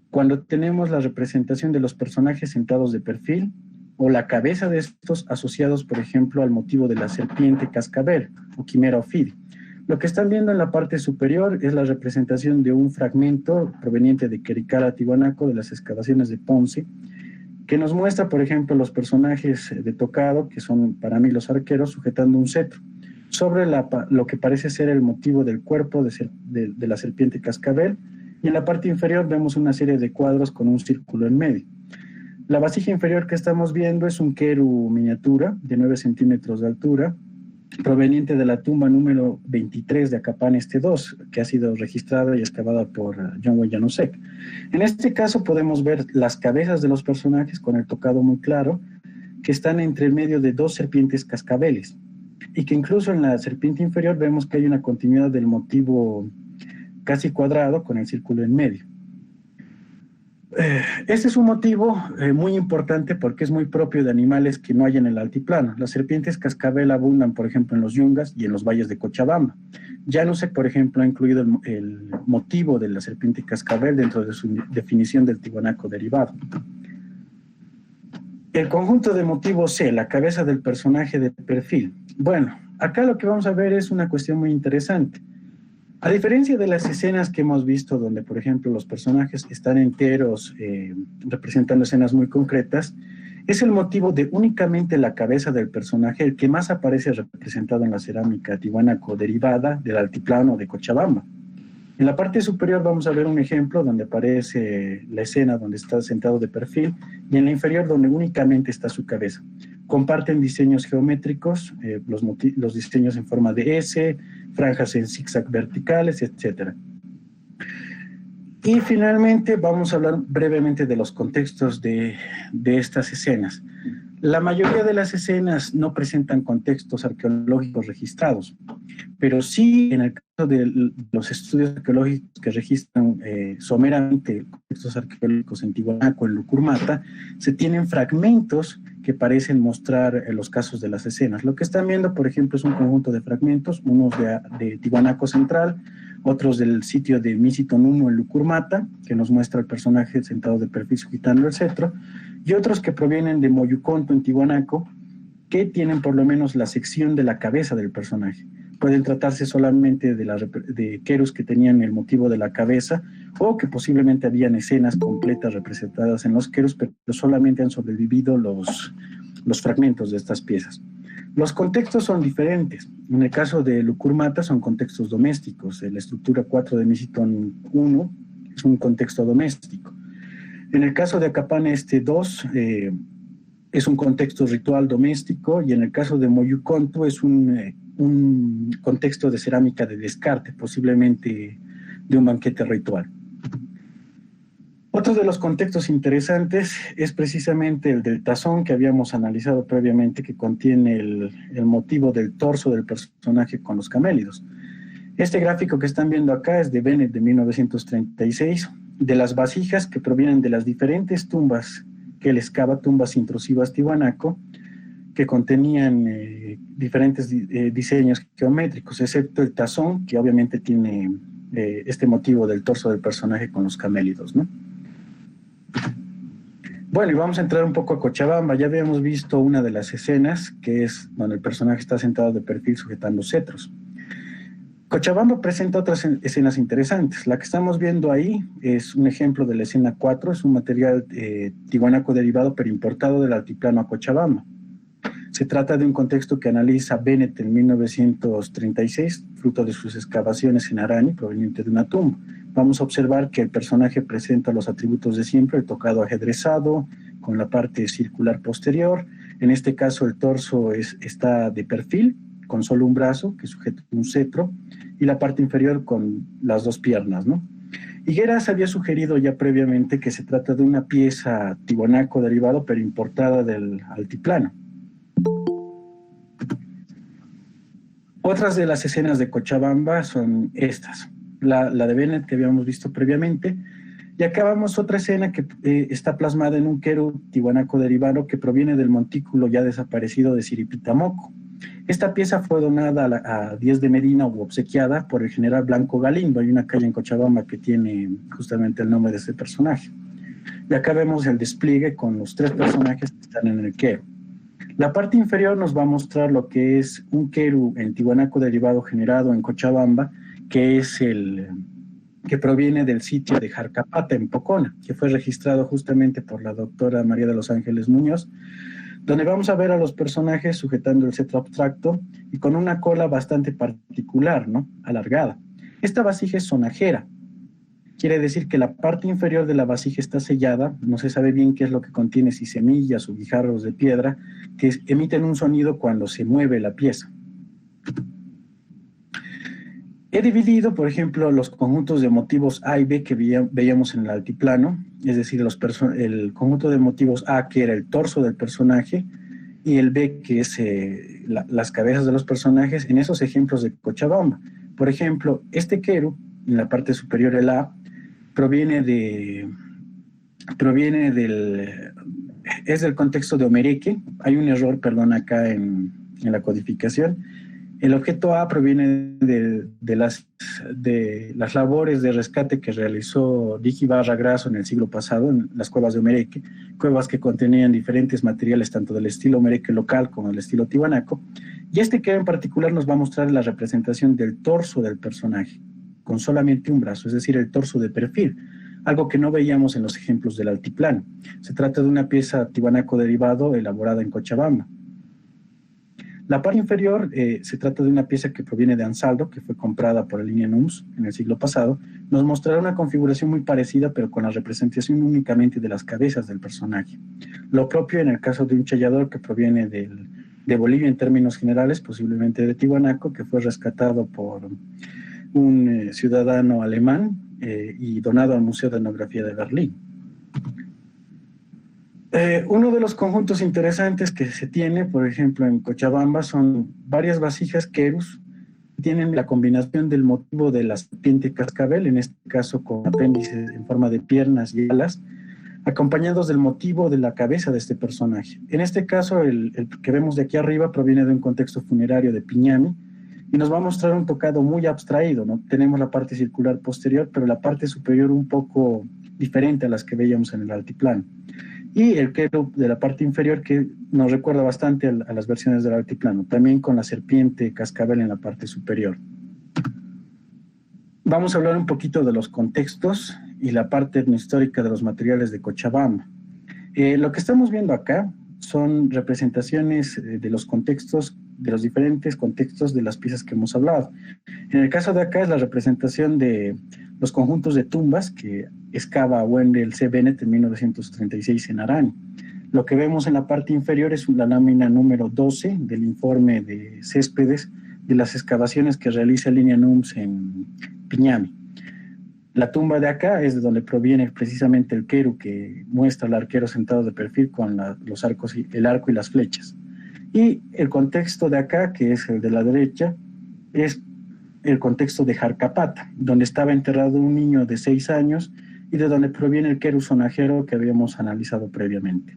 cuando tenemos la representación de los personajes sentados de perfil o la cabeza de estos asociados, por ejemplo, al motivo de la serpiente cascabel o quimera ophidi. Lo que están viendo en la parte superior es la representación de un fragmento proveniente de Quericara, Tiwanaku, de las excavaciones de Ponce, que nos muestra, por ejemplo, los personajes de tocado, que son para mí los arqueros, sujetando un cetro, sobre lo que parece ser el motivo del cuerpo de la serpiente cascabel, y en la parte inferior vemos una serie de cuadros con un círculo en medio. La vasija inferior que estamos viendo es un keru miniatura de 9 centímetros de altura, proveniente de la tumba número 23 de Acapán Este 2, que ha sido registrada y excavada por John Janosek. En este caso podemos ver las cabezas de los personajes con el tocado muy claro, que están entre el medio de 2 serpientes cascabeles, y que incluso en la serpiente inferior vemos que hay una continuidad del motivo casi cuadrado con el círculo en medio. Este es un motivo muy importante porque es muy propio de animales que no hay en el altiplano. Las serpientes cascabel abundan, por ejemplo, en los yungas y en los valles de Cochabamba. Januzek, por ejemplo, ha incluido el motivo de la serpiente cascabel dentro de su definición del tiwanaku derivado. El conjunto de motivos C, la cabeza del personaje de perfil. Bueno, acá lo que vamos a ver es una cuestión muy interesante. A diferencia de las escenas que hemos visto donde, por ejemplo, los personajes están enteros representando escenas muy concretas, es el motivo de únicamente la cabeza del personaje el que más aparece representado en la cerámica tiwanaku derivada del altiplano de Cochabamba. En la parte superior vamos a ver un ejemplo donde aparece la escena donde está sentado de perfil y en la inferior donde únicamente está su cabeza. Comparten diseños geométricos, los diseños en forma de S, franjas en zigzag verticales, etc. Y finalmente vamos a hablar brevemente de los contextos de estas escenas. La mayoría de las escenas no presentan contextos arqueológicos registrados, pero sí en el caso de los estudios arqueológicos que registran someramente contextos arqueológicos en Tiwanaku, en Lucurmata, se tienen fragmentos que parecen mostrar los casos de las escenas. Lo que están viendo, por ejemplo, es un conjunto de fragmentos, unos de Tiwanaku Central, otros del sitio de Misitonunu en Lucurmata, que nos muestra el personaje sentado de perfil sujetando el cetro, y otros que provienen de Moyuconto en Tiwanaku, que tienen por lo menos la sección de la cabeza del personaje. Pueden tratarse solamente de querus que tenían el motivo de la cabeza, o que posiblemente habían escenas completas representadas en los querus, pero solamente han sobrevivido los fragmentos de estas piezas. Los contextos son diferentes. En el caso de Lucurmata son contextos domésticos. La estructura 4 de Misiton 1 es un contexto doméstico. En el caso de Acapana 2 es un contexto ritual doméstico, y en el caso de Moyuconto es un contexto de cerámica de descarte, posiblemente de un banquete ritual. Otro de los contextos interesantes es precisamente el del tazón que habíamos analizado previamente, que contiene el motivo del torso del personaje con los camélidos. Este gráfico que están viendo acá es de Bennett de 1936, de las vasijas que provienen de las diferentes tumbas que él excava, tumbas intrusivas tiwanaku, que contenían diferentes diseños geométricos, excepto el tazón, que obviamente tiene este motivo del torso del personaje con los camélidos, ¿no? Bueno, y vamos a entrar un poco a Cochabamba. Ya habíamos visto una de las escenas, que es donde el personaje está sentado de perfil sujetando cetros. Cochabamba presenta otras escenas interesantes. La que estamos viendo ahí es un ejemplo de la escena 4, es un material tiwanaku derivado pero importado del altiplano a Cochabamba. Se trata de un contexto que analiza Bennett en 1936, fruto de sus excavaciones en Arani, proveniente de una tumba. Vamos a observar que el personaje presenta los atributos de siempre, el tocado ajedrezado, con la parte circular posterior. En este caso el torso está de perfil, con solo un brazo que sujeta un cetro, y la parte inferior con las dos piernas, ¿no? Higueras había sugerido ya previamente que se trata de una pieza tiwanaku derivado pero importada del altiplano. Otras de las escenas de Cochabamba son estas. La de Bennett que habíamos visto previamente, y acá vamos otra escena que está plasmada en un queru tiwanaku derivado que proviene del montículo ya desaparecido de Siripitamoco. Esta pieza fue donada a Díez de Medina o obsequiada por el general Blanco Galindo. Hay una calle en Cochabamba que tiene justamente el nombre de ese personaje. Y acá vemos el despliegue con los tres personajes que están en el queru. La parte inferior nos va a mostrar lo que es un queru en tiwanaku derivado generado en Cochabamba, que es que proviene del sitio de Jarcapata en Pocona, que fue registrado justamente por la doctora María de los Ángeles Muñoz, donde vamos a ver a los personajes sujetando el cetro abstracto y con una cola bastante particular, ¿no? Alargada. Esta vasija es sonajera. Quiere decir que la parte inferior de la vasija está sellada, no se sabe bien qué es lo que contiene, si semillas o guijarros de piedra, que emiten un sonido cuando se mueve la pieza. He dividido, por ejemplo, los conjuntos de motivos A y B que veíamos en el altiplano, es decir, el conjunto de motivos A, que era el torso del personaje, y el B, que es las cabezas de los personajes, en esos ejemplos de Cochabamba. Por ejemplo, este queru, en la parte superior el A, proviene de proviene es del contexto de Omereque. Hay un error, perdón, acá en la codificación. El objeto A proviene de las labores de rescate que realizó Digi Barra Grasso en el siglo pasado en las cuevas de Omereque, cuevas que contenían diferentes materiales tanto del estilo Omereque local como del estilo tiwanaco, y este que en particular nos va a mostrar la representación del torso del personaje, con solamente un brazo, es decir, el torso de perfil, algo que no veíamos en los ejemplos del altiplano. Se trata de una pieza tiwanaco derivado elaborada en Cochabamba. La parte inferior se trata de una pieza que proviene de Ansaldo, que fue comprada por la línea NUMS en el siglo pasado. Nos mostrará una configuración muy parecida, pero con la representación únicamente de las cabezas del personaje. Lo propio en el caso de un challador que proviene de Bolivia en términos generales, posiblemente de Tiwanaco, que fue rescatado por un ciudadano alemán y donado al Museo de Etnografía de Berlín. Uno de los conjuntos interesantes que se tiene, por ejemplo, en Cochabamba, son varias vasijas querus que tienen la combinación del motivo de la serpiente cascabel, en este caso con apéndices en forma de piernas y alas, acompañados del motivo de la cabeza de este personaje. En este caso, el que vemos de aquí arriba proviene de un contexto funerario de Piñami y nos va a mostrar un tocado muy abstraído, ¿no? Tenemos la parte circular posterior, pero la parte superior un poco diferente a las que veíamos en el altiplano. Y el queru de la parte inferior que nos recuerda bastante a las versiones del altiplano, también con la serpiente cascabel en la parte superior. Vamos a hablar un poquito de los contextos y la parte etnohistórica de los materiales de Cochabamba. Lo que estamos viendo acá son representaciones de los contextos, de los diferentes contextos de las piezas que hemos hablado. En el caso de acá es la representación de los conjuntos de tumbas que excava Wendell C. Bennett en 1936 en Arani. Lo que vemos en la parte inferior es la lámina número 12 del informe de Céspedes de las excavaciones que realiza Línea NUMS en Piñami. La tumba de acá es de donde proviene precisamente el queru que muestra al arquero sentado de perfil con los arcos, el arco y las flechas. Y el contexto de acá, que es el de la derecha, es el contexto de Jarcapata, donde estaba enterrado un niño de 6 años y de donde proviene el queru sonajero que habíamos analizado previamente.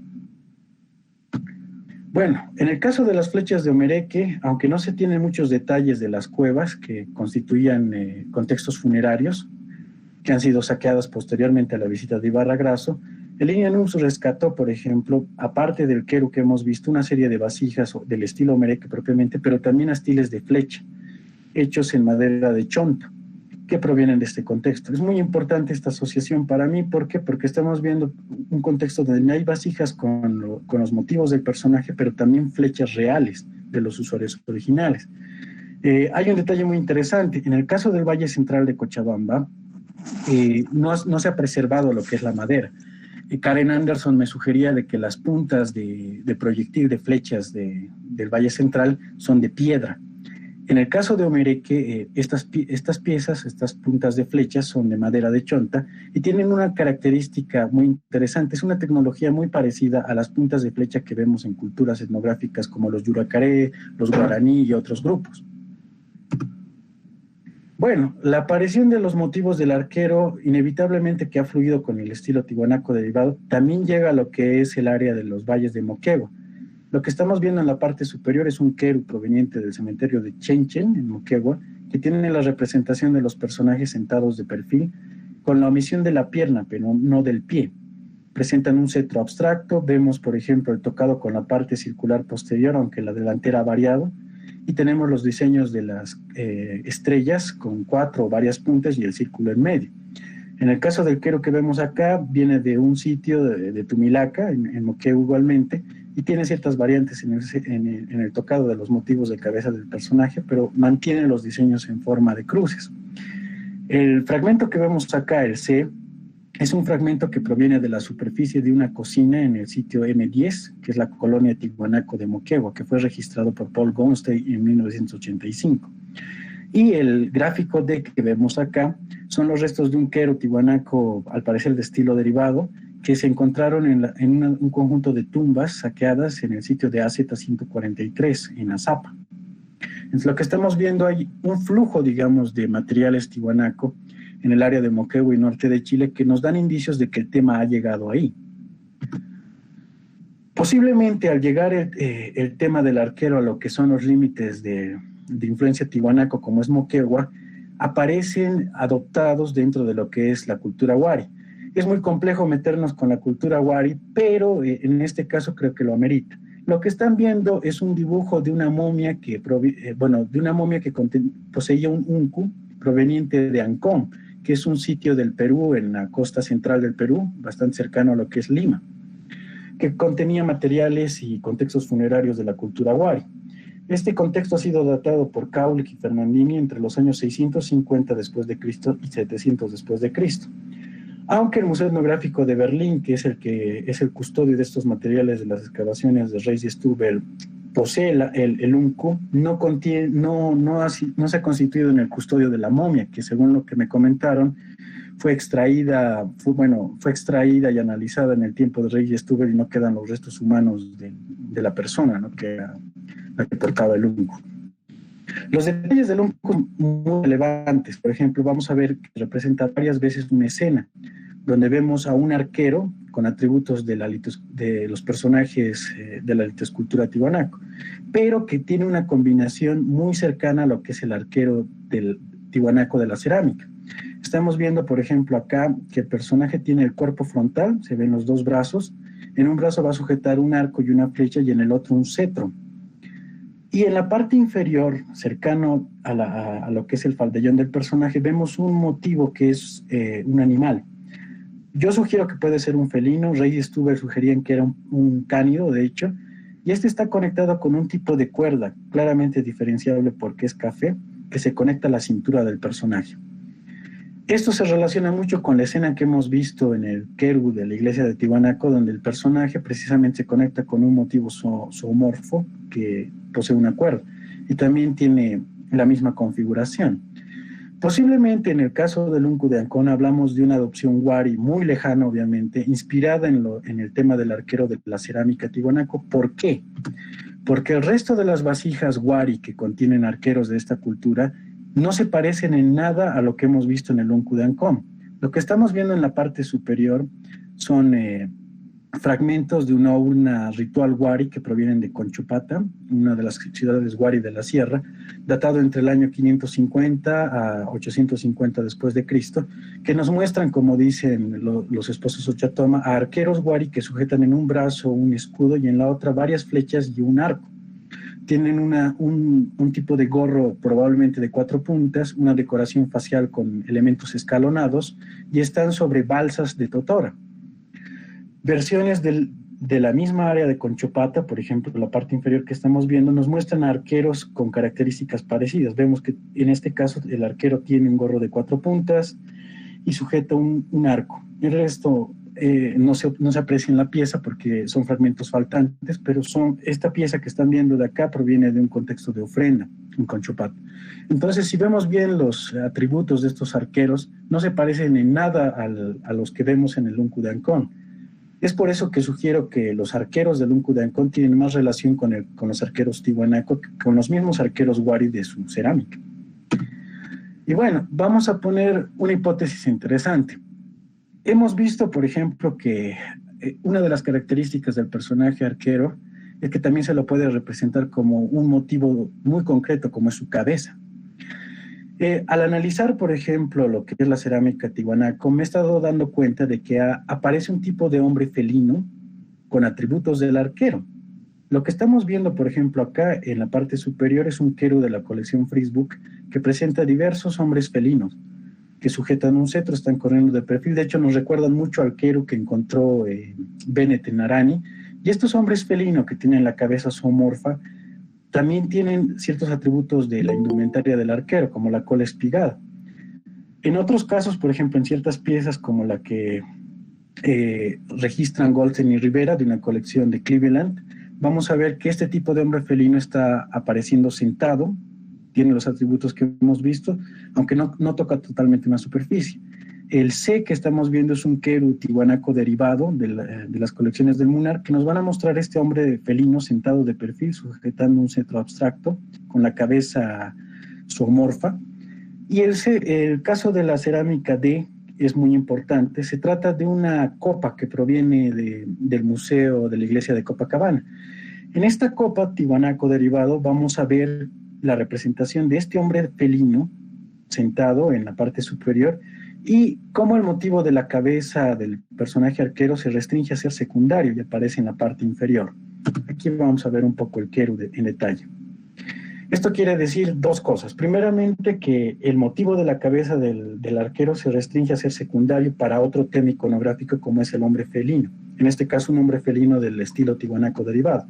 Bueno, en el caso de las flechas de Omereque, aunque no se tienen muchos detalles de las cuevas que constituían contextos funerarios, que han sido saqueadas posteriormente a la visita de Ibarra Grasso, el Línea NUMS rescató, por ejemplo, aparte del queru que hemos visto, una serie de vasijas del estilo Omereque propiamente, pero también astiles de flecha, hechos en madera de chonto, que provienen de este contexto. Es muy importante esta asociación para mí, ¿por qué? Porque estamos viendo un contexto donde hay vasijas con los motivos del personaje, pero también flechas reales de los usuarios originales. Hay un detalle muy interesante. En el caso del Valle Central de Cochabamba, no se ha preservado lo que es la madera. Karen Anderson me sugería de que las puntas de proyectil de flechas del Valle Central son de piedra. En el caso de Omereque, estas piezas, estas puntas de flechas son de madera de chonta y tienen una característica muy interesante. Es una tecnología muy parecida a las puntas de flecha que vemos en culturas etnográficas como los yuracaré, los guaraní y otros grupos. Bueno, la aparición de los motivos del arquero, inevitablemente que ha fluido con el estilo tiwanaco derivado, también llega a lo que es el área de los valles de Moquegua. Lo que estamos viendo en la parte superior es un queru proveniente del cementerio de Chenchen, en Moquegua, que tiene la representación de los personajes sentados de perfil, con la omisión de la pierna, pero no del pie. Presentan un cetro abstracto, vemos, por ejemplo, el tocado con la parte circular posterior, aunque la delantera ha variado, y tenemos los diseños de las estrellas con 4 o varias puntas y el círculo en medio. En el caso del queru que vemos acá, viene de un sitio de Tumilaca, en Moquegua igualmente, y tiene ciertas variantes en el tocado de los motivos de cabeza del personaje, pero mantiene los diseños en forma de cruces. El fragmento que vemos acá, el C, es un fragmento que proviene de la superficie de una cocina en el sitio M10, que es la colonia tiwanaco de Moquegua, que fue registrado por Paul Gonstein en 1985. Y el gráfico D que vemos acá son los restos de un queru tiwanaco, al parecer de estilo derivado, que se encontraron en un conjunto de tumbas saqueadas en el sitio de AZ-143, en Azapa. Entonces, lo que estamos viendo hay un flujo, digamos, de materiales tiwanaco, en el área de Moquegua y norte de Chile, que nos dan indicios de que el tema ha llegado ahí. Posiblemente al llegar el tema del arquero a lo que son los límites de influencia tiwanaco, como es Moquegua, aparecen adoptados dentro de lo que es la cultura wari. Es muy complejo meternos con la cultura wari, pero en este caso creo que lo amerita. Lo que están viendo es un dibujo de una momia que, poseía un unku proveniente de Ancón, que es un sitio del Perú, en la costa central del Perú, bastante cercano a lo que es Lima, que contenía materiales y contextos funerarios de la cultura wari. Este contexto ha sido datado por Kaulik y Fernandini entre los años 650 después de Cristo y 700 después de Cristo. Aunque el Museo Etnográfico de Berlín, que es el custodio de estos materiales de las excavaciones de Reis y Stubel, posee el unku, no se ha constituido en el custodio de la momia, que según lo que me comentaron, fue extraída y analizada en el tiempo de Reis y Stubel y no quedan los restos humanos de la persona, ¿no?, que era la que portaba el unku. Los detalles del unku muy relevantes. Por ejemplo, vamos a ver que representa varias veces una escena donde vemos a un arquero con atributos de los personajes de la litoscultura tiwanaco, pero que tiene una combinación muy cercana a lo que es el arquero del tiwanaco de la cerámica. Estamos viendo, por ejemplo, acá que el personaje tiene el cuerpo frontal, se ven los dos brazos, en un brazo va a sujetar un arco y una flecha y en el otro un cetro. Y en la parte inferior, cercano a lo que es el faldellón del personaje, vemos un motivo que es un animal. Yo sugiero que puede ser un felino. Reis y Stubel sugerían que era un cánido, de hecho, y este está conectado con un tipo de cuerda, claramente diferenciable porque es café, que se conecta a la cintura del personaje. Esto se relaciona mucho con la escena que hemos visto en el Keru de la iglesia de Tiwanaco, donde el personaje precisamente se conecta con un motivo zoomorfo que posee una cuerda y también tiene la misma configuración. Posiblemente en el caso del unku de Ancón hablamos de una adopción wari muy lejana, obviamente, inspirada en el tema del arquero de la cerámica tiwanaco. ¿Por qué? Porque el resto de las vasijas wari que contienen arqueros de esta cultura no se parecen en nada a lo que hemos visto en el unku de Ancón. Lo que estamos viendo en la parte superior son fragmentos de una urna ritual wari que provienen de Conchupata, una de las ciudades wari de la sierra, datado entre el año 550 a 850 después de Cristo, que nos muestran, como dicen los esposos Ochatoma, a arqueros wari que sujetan en un brazo un escudo y en la otra varias flechas y un arco. Tienen un tipo de gorro probablemente de 4 puntas, una decoración facial con elementos escalonados y están sobre balsas de totora. Versiones de la misma área de Conchopata, por ejemplo, la parte inferior que estamos viendo, nos muestran arqueros con características parecidas. Vemos que en este caso el arquero tiene un gorro de 4 puntas y sujeta un arco. El resto no se aprecia en la pieza porque son fragmentos faltantes, pero esta pieza que están viendo de acá proviene de un contexto de ofrenda en Conchopata. Entonces, si vemos bien los atributos de estos arqueros, no se parecen en nada a los que vemos en el unku de Ancón. Es por eso que sugiero que los arqueros del unku de Ancón tienen más relación con los arqueros tiwanaco que con los mismos arqueros wari de su cerámica. Y bueno, vamos a poner una hipótesis interesante. Hemos visto, por ejemplo, que una de las características del personaje arquero es que también se lo puede representar como un motivo muy concreto, como es su cabeza. Al analizar, por ejemplo, lo que es la cerámica tiwanaco, me he estado dando cuenta de que aparece un tipo de hombre felino con atributos del arquero. Lo que estamos viendo, por ejemplo, acá en la parte superior es un keru de la colección Friesbook que presenta diversos hombres felinos que sujetan un cetro, están corriendo de perfil. De hecho, nos recuerdan mucho al keru que encontró Bennett en Arani. Y estos hombres felinos que tienen la cabeza zoomorfa también tienen ciertos atributos de la indumentaria del arquero, como la cola espigada. En otros casos, por ejemplo, en ciertas piezas como la que registran Goldstein y Rivera de una colección de Cleveland, vamos a ver que este tipo de hombre felino está apareciendo sentado, tiene los atributos que hemos visto, aunque no toca totalmente una superficie. El C que estamos viendo es un keru tiwanaco derivado de las colecciones del Munar, que nos van a mostrar este hombre felino sentado de perfil, sujetando un cetro abstracto, con la cabeza zoomorfa. Y el caso de la cerámica D es muy importante. Se trata de una copa que proviene del museo de la iglesia de Copacabana. En esta copa, Tiwanaku derivado, vamos a ver la representación de este hombre felino sentado en la parte superior y cómo el motivo de la cabeza del personaje arquero se restringe a ser secundario y aparece en la parte inferior. Aquí vamos a ver un poco el Keru en detalle. Esto quiere decir dos cosas. Primeramente, que el motivo de la cabeza del arquero se restringe a ser secundario para otro tema iconográfico como es el hombre felino. En este caso, un hombre felino del estilo Tiwanaku derivado.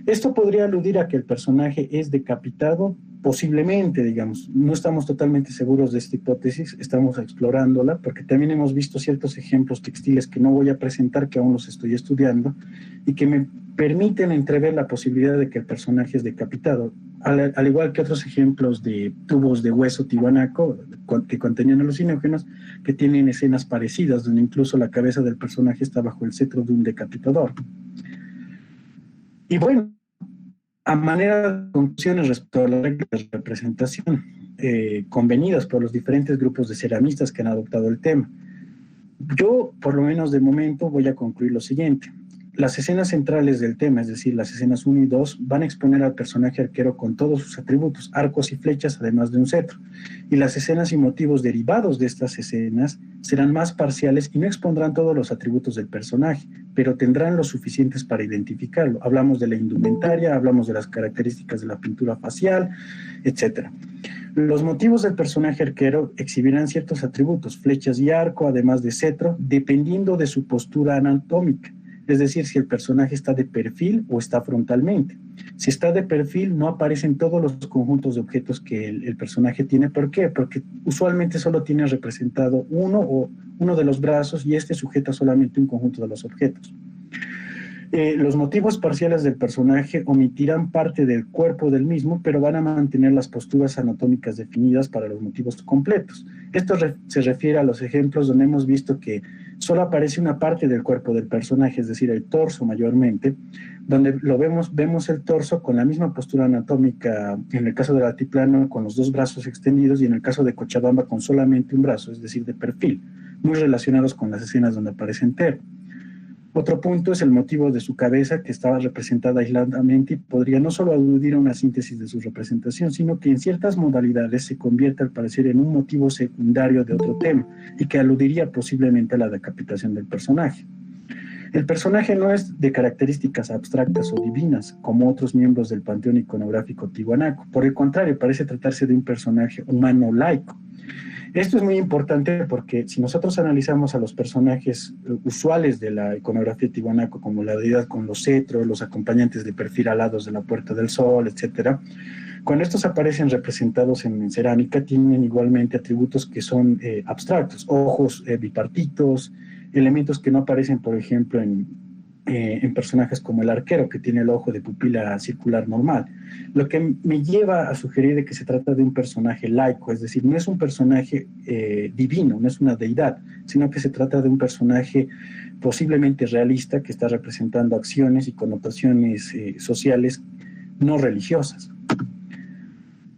Esto podría aludir a que el personaje es decapitado, posiblemente, digamos. No estamos totalmente seguros de esta hipótesis, estamos explorándola, porque también hemos visto ciertos ejemplos textiles que no voy a presentar, que aún los estoy estudiando, y que me permiten entrever la posibilidad de que el personaje es decapitado, al igual que otros ejemplos de tubos de hueso tiwanaku que contenían alucinógenos, que tienen escenas parecidas, donde incluso la cabeza del personaje está bajo el cetro de un decapitador. Y bueno, a manera de conclusiones respecto a las reglas de representación convenidas por los diferentes grupos de ceramistas que han adoptado el tema, yo, por lo menos de momento, voy a concluir lo siguiente. Las escenas centrales del tema, es decir, las escenas 1 y 2, van a exponer al personaje arquero con todos sus atributos, arcos y flechas, además de un cetro. Y las escenas y motivos derivados de estas escenas serán más parciales y no expondrán todos los atributos del personaje, pero tendrán los suficientes para identificarlo. Hablamos de la indumentaria, hablamos de las características de la pintura facial, etc. Los motivos del personaje arquero exhibirán ciertos atributos, flechas y arco, además de cetro, dependiendo de su postura anatómica. Es decir, si el personaje está de perfil o está frontalmente. Si está de perfil, no aparecen todos los conjuntos de objetos que el personaje tiene. ¿Por qué? Porque usualmente solo tiene representado uno de los brazos y este sujeta solamente un conjunto de los objetos. Los motivos parciales del personaje omitirán parte del cuerpo del mismo, pero van a mantener las posturas anatómicas definidas para los motivos completos. Esto se refiere a los ejemplos donde hemos visto que solo aparece una parte del cuerpo del personaje, es decir, el torso mayormente, donde vemos el torso con la misma postura anatómica, en el caso del altiplano con los dos brazos extendidos y en el caso de Cochabamba con solamente un brazo, es decir, de perfil, muy relacionados con las escenas donde aparece entero. Otro punto es el motivo de su cabeza, que estaba representada aisladamente y podría no solo aludir a una síntesis de su representación, sino que en ciertas modalidades se convierte al parecer en un motivo secundario de otro tema y que aludiría posiblemente a la decapitación del personaje. El personaje no es de características abstractas o divinas, como otros miembros del panteón iconográfico tiwanaku. Por el contrario, parece tratarse de un personaje humano laico. Esto es muy importante porque si nosotros analizamos a los personajes usuales de la iconografía tiwanaku, como la deidad con los cetros, los acompañantes de perfil alados de la Puerta del Sol, etc., cuando estos aparecen representados en cerámica, tienen igualmente atributos que son abstractos, ojos bipartitos, elementos que no aparecen, por ejemplo, en personajes como el arquero, que tiene el ojo de pupila circular normal. Lo que me lleva a sugerir de que se trata de un personaje laico, es decir, no es un personaje divino, no es una deidad, sino que se trata de un personaje posiblemente realista que está representando acciones y connotaciones sociales no religiosas.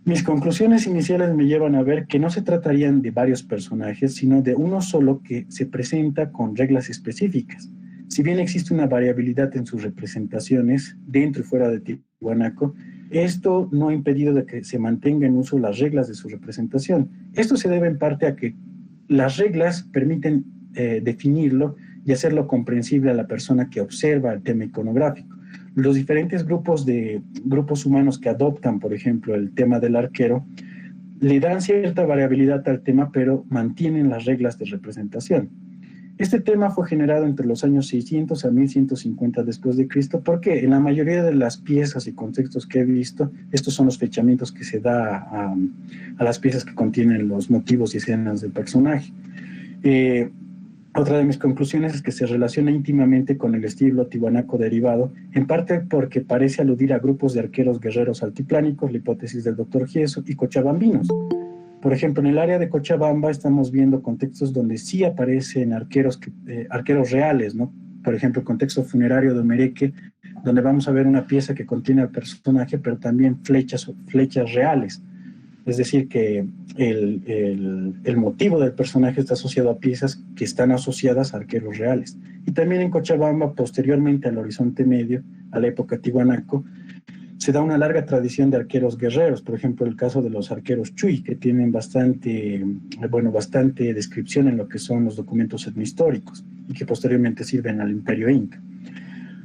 Mis conclusiones iniciales me llevan a ver que no se tratarían de varios personajes, sino de uno solo que se presenta con reglas específicas. Si bien existe una variabilidad en sus representaciones, dentro y fuera de Tiwanaku, esto no ha impedido de que se mantenga en uso las reglas de su representación. Esto se debe en parte a que las reglas permiten definirlo y hacerlo comprensible a la persona que observa el tema iconográfico. Los diferentes grupos humanos que adoptan, por ejemplo, el tema del arquero, le dan cierta variabilidad al tema, pero mantienen las reglas de representación. Este tema fue generado entre los años 600 a 1150 después de Cristo, porque en la mayoría de las piezas y contextos que he visto, estos son los fechamientos que se da a las piezas que contienen los motivos y escenas del personaje. Otra de mis conclusiones es que se relaciona íntimamente con el estilo tiwanaku derivado, en parte porque parece aludir a grupos de arqueros guerreros altiplánicos, la hipótesis del Dr. Gieso, y cochabambinos. Por ejemplo, en el área de Cochabamba estamos viendo contextos donde sí aparecen arqueros reales, ¿no? Por ejemplo, el contexto funerario de Omereque, donde vamos a ver una pieza que contiene al personaje, pero también flechas reales. Es decir, que el motivo del personaje está asociado a piezas que están asociadas a arqueros reales. Y también en Cochabamba, posteriormente al Horizonte Medio, a la época Tiwanaku, se da una larga tradición de arqueros guerreros, por ejemplo, el caso de los arqueros Chuy, que tienen bastante descripción en lo que son los documentos etnohistóricos y que posteriormente sirven al Imperio Inca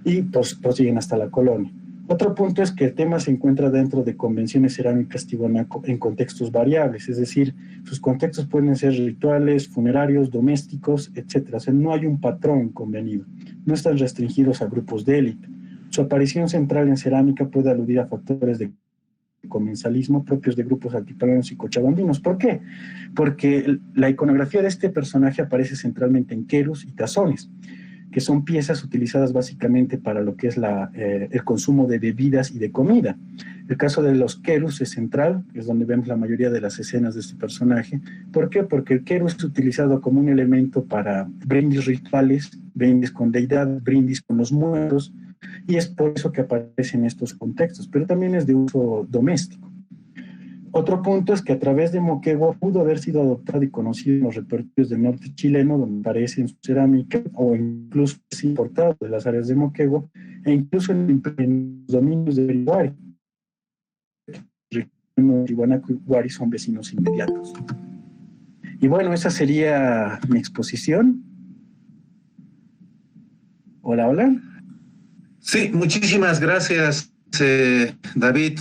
y prosiguen hasta la colonia. Otro punto es que el tema se encuentra dentro de convenciones cerámicas Tiwanaku en contextos variables, es decir, sus contextos pueden ser rituales, funerarios, domésticos, etc. O sea, no hay un patrón convenido, no están restringidos a grupos de élite. Su aparición central en cerámica puede aludir a factores de comensalismo propios de grupos altiplanos y cochabambinos. ¿Por qué? Porque la iconografía de este personaje aparece centralmente en querus y tazones, que son piezas utilizadas básicamente para lo que es el consumo de bebidas y de comida. El caso de los querus es central, es donde vemos la mayoría de las escenas de este personaje. ¿Por qué? Porque el querus es utilizado como un elemento para brindis rituales, brindis con deidad, brindis con los muertos, y es por eso que aparece en estos contextos, pero también es de uso doméstico. Otro punto es que a través de Moquegua pudo haber sido adoptado y conocido en los repertorios del norte chileno, donde aparece en su cerámica, o incluso es importado de las áreas de Moquegua, e incluso en los dominios de Huari. Tiwanaku y Huari son vecinos inmediatos. Y bueno, esa sería mi exposición. Hola, hola. Sí, muchísimas gracias, David.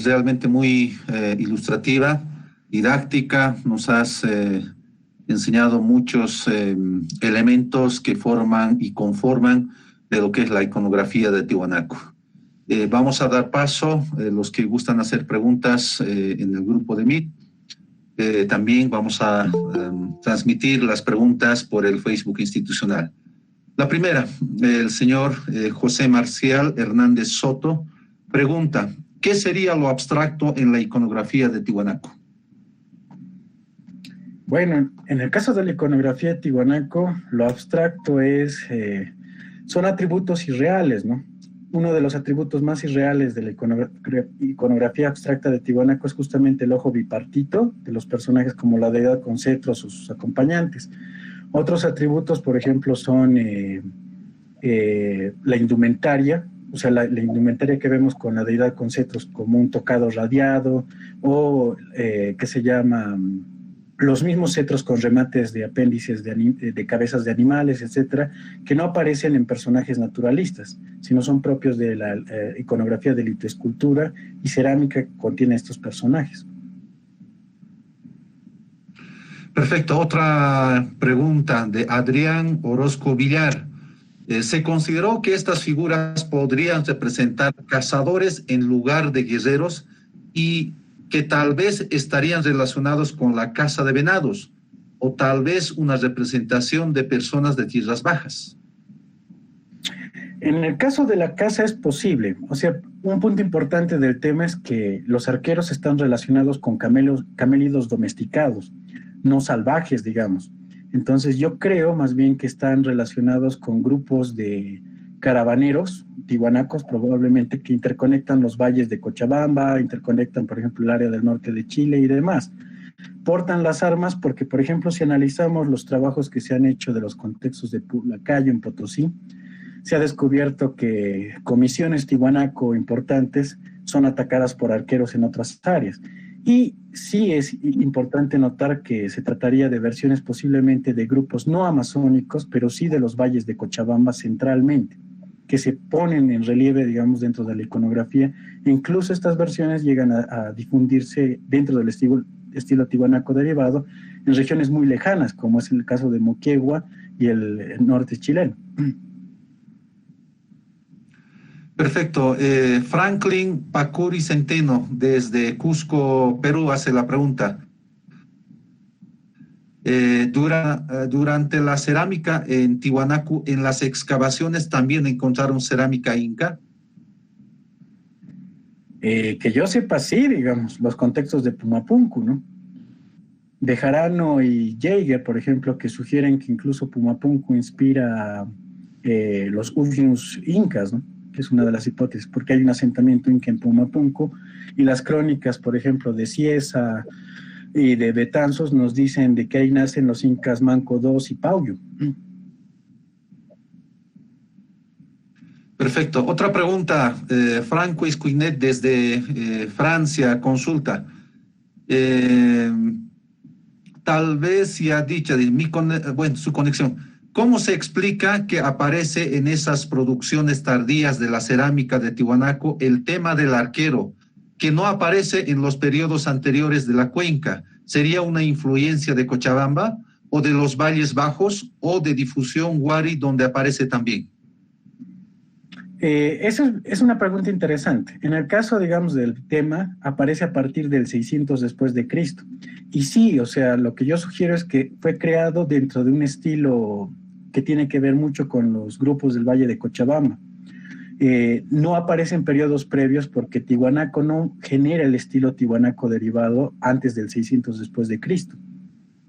Realmente muy ilustrativa, didáctica. Nos has enseñado muchos elementos que forman y conforman de lo que es la iconografía de Tiwanaku. Vamos a dar paso, los que gustan hacer preguntas en el grupo de Meet. También vamos a transmitir las preguntas por el Facebook institucional. La primera, el señor José Marcial Hernández Soto pregunta, ¿qué sería lo abstracto en la iconografía de Tiwanaku? Bueno, en el caso de la iconografía de Tiwanaku, lo abstracto son atributos irreales, ¿no? Uno de los atributos más irreales de la iconografía abstracta de Tiwanaku es justamente el ojo bipartito de los personajes como la deidad con cetros o sus acompañantes. Otros atributos, por ejemplo, son la indumentaria, o sea, la indumentaria que vemos con la deidad con cetros como un tocado radiado, o que se llama los mismos cetros con remates de apéndices de cabezas de animales, etcétera, que no aparecen en personajes naturalistas, sino son propios de la iconografía de litoescultura y cerámica que contiene estos personajes. Perfecto. Otra pregunta de Adrián Orozco Villar. ¿Se consideró que estas figuras podrían representar cazadores en lugar de guerreros y que tal vez estarían relacionados con la caza de venados o tal vez una representación de personas de tierras bajas? En el caso de la caza es posible. O sea, un punto importante del tema es que los arqueros están relacionados con camélidos domesticados, no salvajes, digamos. Entonces yo creo más bien que están relacionados con grupos de caravaneros, tiwanacos probablemente, que interconectan los valles de Cochabamba, interconectan, por ejemplo, el área del norte de Chile y demás. Portan las armas porque, por ejemplo, si analizamos los trabajos que se han hecho de los contextos de Lacayo en Potosí, se ha descubierto que comisiones tiwanaco importantes son atacadas por arqueros en otras áreas. Y sí es importante notar que se trataría de versiones posiblemente de grupos no amazónicos, pero sí de los valles de Cochabamba centralmente, que se ponen en relieve, digamos, dentro de la iconografía. E incluso estas versiones llegan a difundirse dentro del estilo tiwanaco derivado en regiones muy lejanas, como es el caso de Moquegua y el norte chileno. Perfecto. Franklin Pacuri Centeno, desde Cusco, Perú, hace la pregunta. Durante la cerámica en Tiwanaku, en las excavaciones también encontraron cerámica inca. Que yo sepa, sí, digamos, los contextos de Pumapunku, ¿no? De Jarano y Jaeger, por ejemplo, que sugieren que incluso Pumapunku inspira los Ujnus incas, ¿no? que es una de las hipótesis, porque hay un asentamiento inca en Pumapunku, y las crónicas, por ejemplo, de Cieza y de Betanzos nos dicen de que ahí nacen los incas Manco II y Pauyo. Perfecto. Otra pregunta, Franco Iscuinet desde Francia, consulta. Tal vez ya dicha, bueno, su conexión. ¿Cómo se explica que aparece en esas producciones tardías de la cerámica de Tiwanaku el tema del arquero, que no aparece en los periodos anteriores de la cuenca? ¿Sería una influencia de Cochabamba o de los Valles Bajos o de difusión Wari donde aparece también? Eso es una pregunta interesante. En el caso, digamos, del tema, aparece a partir del 600 después de Cristo. Y sí, o sea, lo que yo sugiero es que fue creado dentro de un estilo que tiene que ver mucho con los grupos del Valle de Cochabamba. No aparece en periodos previos porque Tiwanaku no genera el estilo Tiwanaku derivado antes del 600 después de Cristo.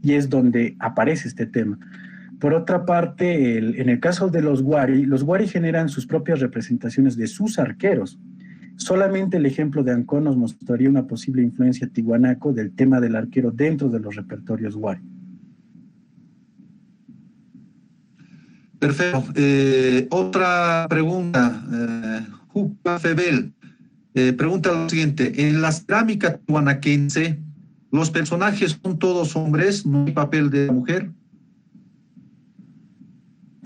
Y es donde aparece este tema. Por otra parte, en el caso de los Wari generan sus propias representaciones de sus arqueros. Solamente el ejemplo de Ancón nos mostraría una posible influencia tiwanaku del tema del arquero dentro de los repertorios Wari. Perfecto. Otra pregunta, Jupa Febel, pregunta lo siguiente. En la cerámica tiwanaquense, ¿los personajes son todos hombres? ¿No hay papel de la mujer?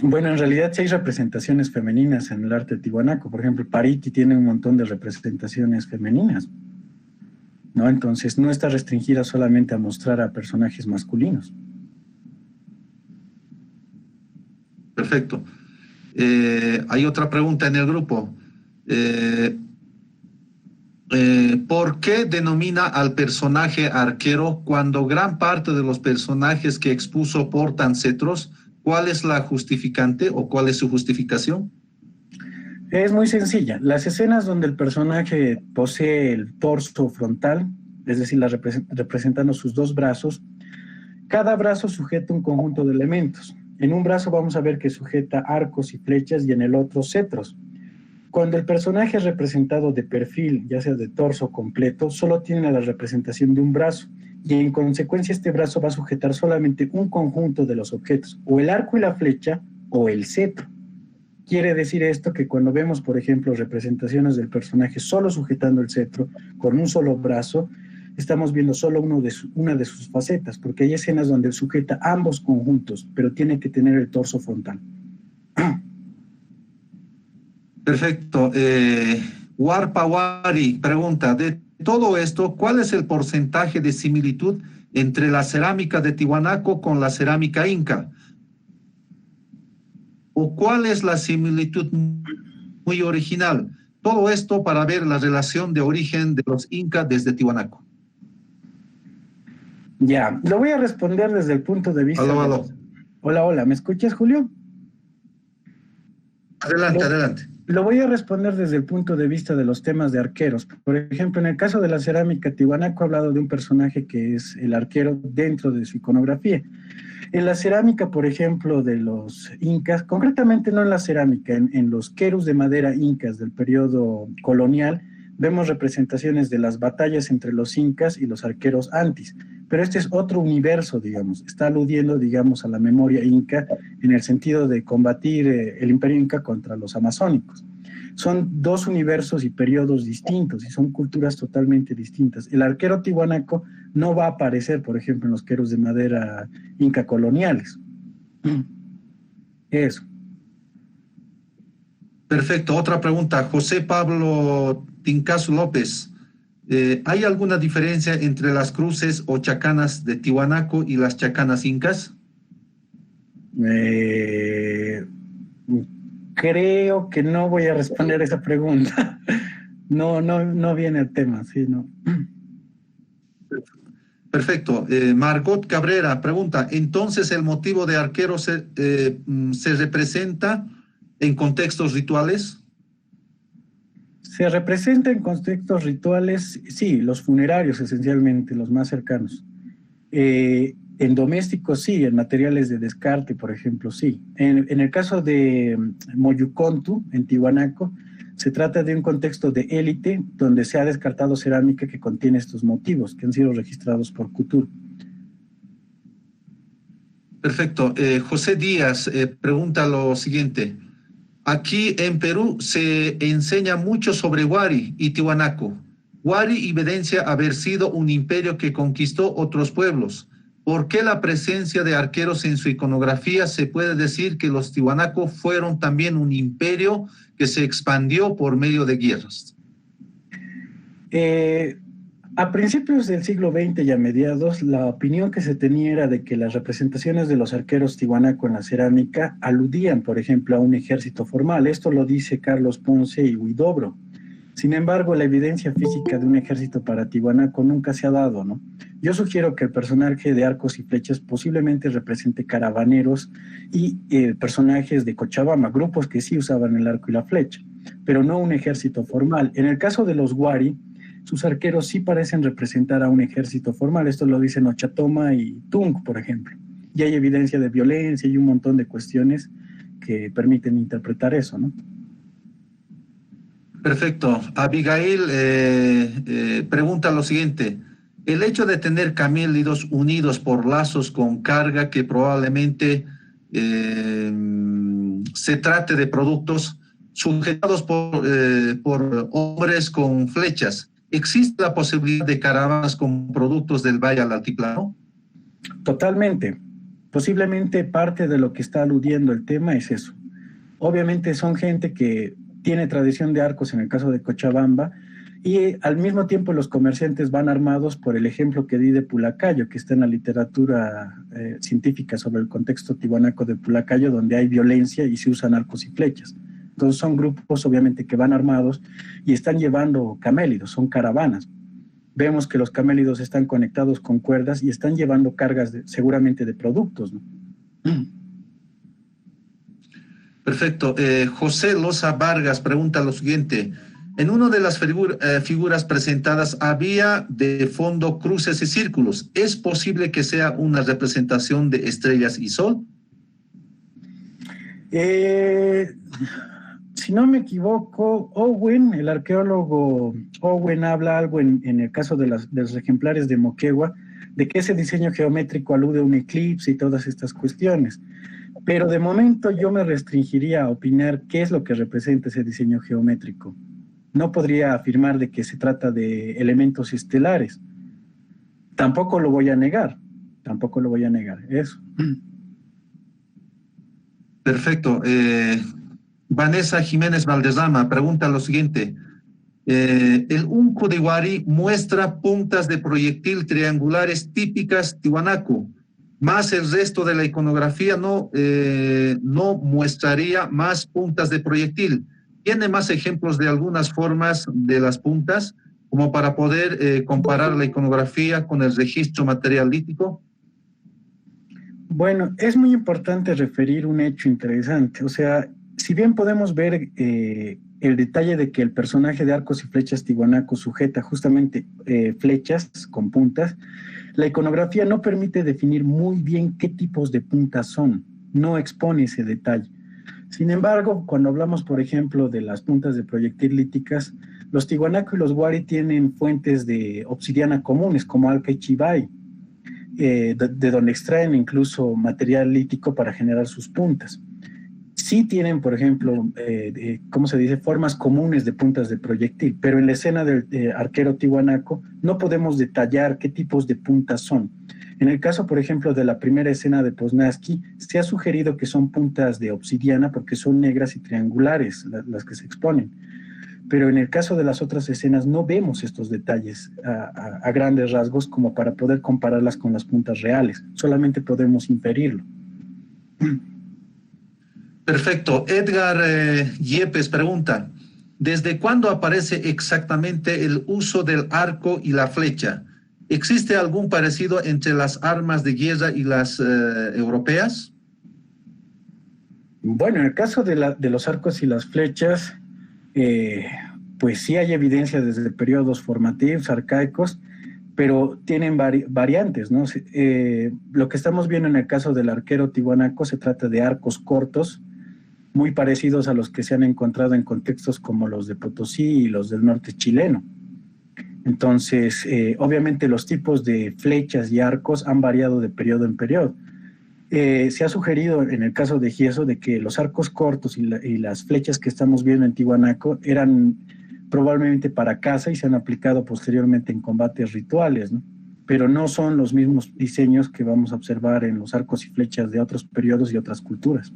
Bueno, en realidad sí hay representaciones femeninas en el arte tiwanaku. Por ejemplo, Pariti tiene un montón de representaciones femeninas, ¿no? Entonces no está restringida solamente a mostrar a personajes masculinos. Perfecto. Hay otra pregunta en el grupo. ¿Por qué denomina al personaje arquero cuando gran parte de los personajes que expuso portan cetros? ¿Cuál es la justificante o cuál es su justificación? Es muy sencilla. Las escenas donde el personaje posee el torso frontal, es decir, representando sus dos brazos, cada brazo sujeta un conjunto de elementos. En un brazo vamos a ver que sujeta arcos y flechas y en el otro cetros. Cuando el personaje es representado de perfil, ya sea de torso completo, solo tiene la representación de un brazo y en consecuencia este brazo va a sujetar solamente un conjunto de los objetos, o el arco y la flecha o el cetro. Quiere decir esto que cuando vemos, por ejemplo, representaciones del personaje solo sujetando el cetro con un solo brazo, estamos viendo solo una de sus facetas, porque hay escenas donde sujeta ambos conjuntos, pero tiene que tener el torso frontal. Perfecto. Warpawari pregunta, de todo esto, ¿cuál es el porcentaje de similitud entre la cerámica de Tiwanaku con la cerámica inca? ¿O cuál es la similitud muy original? Todo esto para ver la relación de origen de los incas desde Tiwanaku. Ya, lo voy a responder desde el punto de vista... Aló. Hola, ¿me escuchas, Julio? Adelante. Lo voy a responder desde el punto de vista de los temas de arqueros. Por ejemplo, en el caso de la cerámica Tiwanaku ha hablado de un personaje que es el arquero dentro de su iconografía. En la cerámica, por ejemplo, de los incas, concretamente no en la cerámica, en los querus de madera incas del periodo colonial, vemos representaciones de las batallas entre los incas y los arqueros antis. Pero este es otro universo, digamos, está aludiendo, digamos, a la memoria inca en el sentido de combatir el imperio inca contra los amazónicos. Son dos universos y periodos distintos y son culturas totalmente distintas. El arquero tiwanaku no va a aparecer, por ejemplo, en los querus de madera inca coloniales. Eso. Perfecto. Otra pregunta. José Pablo Tincaso López. ¿Hay alguna diferencia entre las cruces o chacanas de Tiwanaku y las chacanas incas? Creo que no voy a responder esa pregunta. No viene el tema, sí, no. Perfecto. Margot Cabrera pregunta, ¿entonces el motivo de arquero se representa en contextos rituales? Se representa en contextos rituales, sí, los funerarios esencialmente, los más cercanos. En domésticos sí, en materiales de descarte, por ejemplo, sí. En el caso de Moyucontu, en Tiwanaku, Se trata de un contexto de élite donde se ha descartado cerámica que contiene estos motivos, que han sido registrados por Couture. Perfecto. José Díaz pregunta lo siguiente. Aquí en Perú se enseña mucho sobre Huari y Tiwanaku. Huari evidencia haber sido un imperio que conquistó otros pueblos. ¿Por qué la presencia de arqueros en su iconografía se puede decir que los Tiwanaku fueron también un imperio que se expandió por medio de guerras? A principios del siglo XX y a mediados, la opinión que se tenía era de que las representaciones de los arqueros tiwanaku en la cerámica aludían, por ejemplo, a un ejército formal. Esto lo dice Carlos Ponce y Huidobro. Sin embargo, la evidencia física de un ejército para Tiwanaku nunca se ha dado, ¿no? Yo sugiero que el personaje de arcos y flechas posiblemente represente caravaneros y personajes de Cochabamba, grupos que sí usaban el arco y la flecha, pero no un ejército formal. En el caso de los Huari, sus arqueros sí parecen representar a un ejército formal. Esto lo dicen Ochatoma y Tung, por ejemplo. Y hay evidencia de violencia y un montón de cuestiones que permiten interpretar eso, ¿no? Perfecto. Abigail pregunta lo siguiente. El hecho de tener camélidos unidos por lazos con carga que probablemente se trate de productos sujetados por hombres con flechas, ¿existe la posibilidad de caravanas con productos del Valle al Altiplano? Totalmente. Posiblemente parte de lo que está aludiendo el tema es eso. Obviamente son gente que tiene tradición de arcos en el caso de Cochabamba y al mismo tiempo los comerciantes van armados por el ejemplo que di de Pulacayo, que está en la literatura científica sobre el contexto tiwanaku de Pulacayo, donde hay violencia y se usan arcos y flechas. Entonces son grupos obviamente que van armados y están llevando camélidos, son caravanas. Vemos que los camélidos están conectados con cuerdas y están llevando cargas seguramente de productos, ¿no? Perfecto. José Loza Vargas pregunta lo siguiente. En una de las figuras presentadas había de fondo cruces y círculos. ¿Es posible que sea una representación de estrellas y sol? Si no me equivoco, Owen, el arqueólogo Owen habla algo en el caso de los ejemplares de Moquegua, de que ese diseño geométrico alude a un eclipse y todas estas cuestiones. Pero de momento yo me restringiría a opinar qué es lo que representa ese diseño geométrico. No podría afirmar de que se trata de elementos estelares. Tampoco lo voy a negar, eso. Perfecto. Vanessa Jiménez Valderrama pregunta lo siguiente. El unco de Huari muestra puntas de proyectil triangulares típicas tiwanaku, más el resto de la iconografía no muestraría más puntas de proyectil. ¿Tiene más ejemplos de algunas formas de las puntas como para poder comparar la iconografía con el registro material lítico? Bueno, es muy importante referir un hecho interesante. O sea, si bien podemos ver el detalle de que el personaje de arcos y flechas tiwanaku sujeta justamente flechas con puntas, la iconografía no permite definir muy bien qué tipos de puntas son, no expone ese detalle. Sin embargo, cuando hablamos, por ejemplo, de las puntas de proyectil líticas, los tiwanaku y los Huari tienen fuentes de obsidiana comunes, como Alca y Chivay, de donde extraen incluso material lítico para generar sus puntas. Sí tienen, por ejemplo, ¿cómo se dice?, formas comunes de puntas de proyectil, pero en la escena del arquero tiwanaku no podemos detallar qué tipos de puntas son. En el caso, por ejemplo, de la primera escena de Poznański, se ha sugerido que son puntas de obsidiana porque son negras y triangulares las que se exponen. Pero en el caso de las otras escenas no vemos estos detalles a grandes rasgos como para poder compararlas con las puntas reales. Solamente podemos inferirlo. Perfecto. Edgar Yepes pregunta, ¿desde cuándo aparece exactamente el uso del arco y la flecha? ¿Existe algún parecido entre las armas de guerra y las europeas? Bueno, en el caso de los arcos y las flechas, pues sí hay evidencia desde periodos formativos, arcaicos, pero tienen variantes, ¿no? Lo que estamos viendo en el caso del arquero tiwanaku se trata de arcos cortos, muy parecidos a los que se han encontrado en contextos como los de Potosí y los del norte chileno. Entonces, obviamente los tipos de flechas y arcos han variado de periodo en periodo. Se ha sugerido en el caso de Gieso de que los arcos cortos y las flechas que estamos viendo en Tiwanaku eran probablemente para caza y se han aplicado posteriormente en combates rituales, ¿no? Pero no son los mismos diseños que vamos a observar en los arcos y flechas de otros periodos y otras culturas.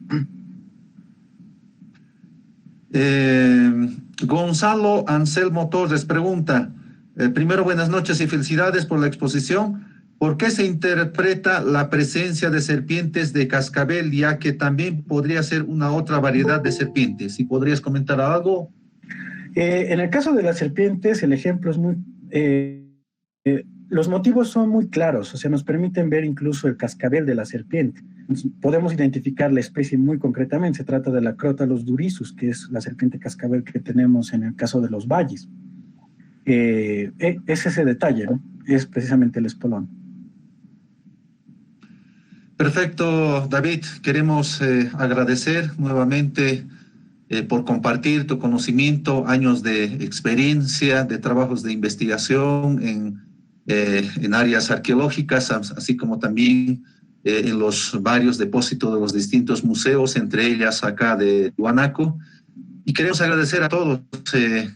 Gonzalo Anselmo Torres pregunta, primero buenas noches y felicidades por la exposición. ¿Por qué se interpreta la presencia de serpientes de cascabel, ya que también podría ser una otra variedad de serpientes? ¿Si podrías comentar algo? En el caso de las serpientes, el ejemplo es muy... los motivos son muy claros, o sea, nos permiten ver incluso el cascabel de la serpiente. Podemos identificar la especie muy concretamente, se trata de la Crotalus durisus, que es la serpiente cascabel que tenemos en el caso de los valles. Es ese detalle, ¿no? Es precisamente el espolón. Perfecto, David. Queremos agradecer nuevamente por compartir tu conocimiento, años de experiencia, de trabajos de investigación en áreas arqueológicas, así como también en los varios depósitos de los distintos museos, entre ellas acá de Tiwanaku. Y queremos agradecer a todos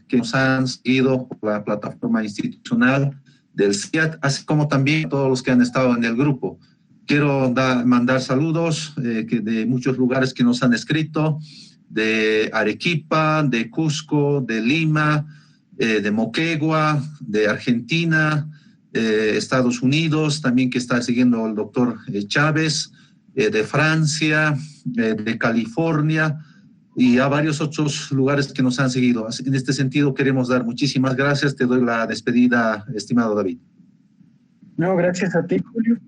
que nos han seguido por la plataforma institucional del CIAT, así como también a todos los que han estado en el grupo. Quiero mandar saludos de muchos lugares que nos han escrito, de Arequipa, de Cusco, de Lima, de Moquegua, de Argentina, Estados Unidos, también que está siguiendo el doctor Chávez, de Francia, de California y a varios otros lugares que nos han seguido. En este sentido queremos dar muchísimas gracias. Te doy la despedida, estimado David. No, gracias a ti, Julio.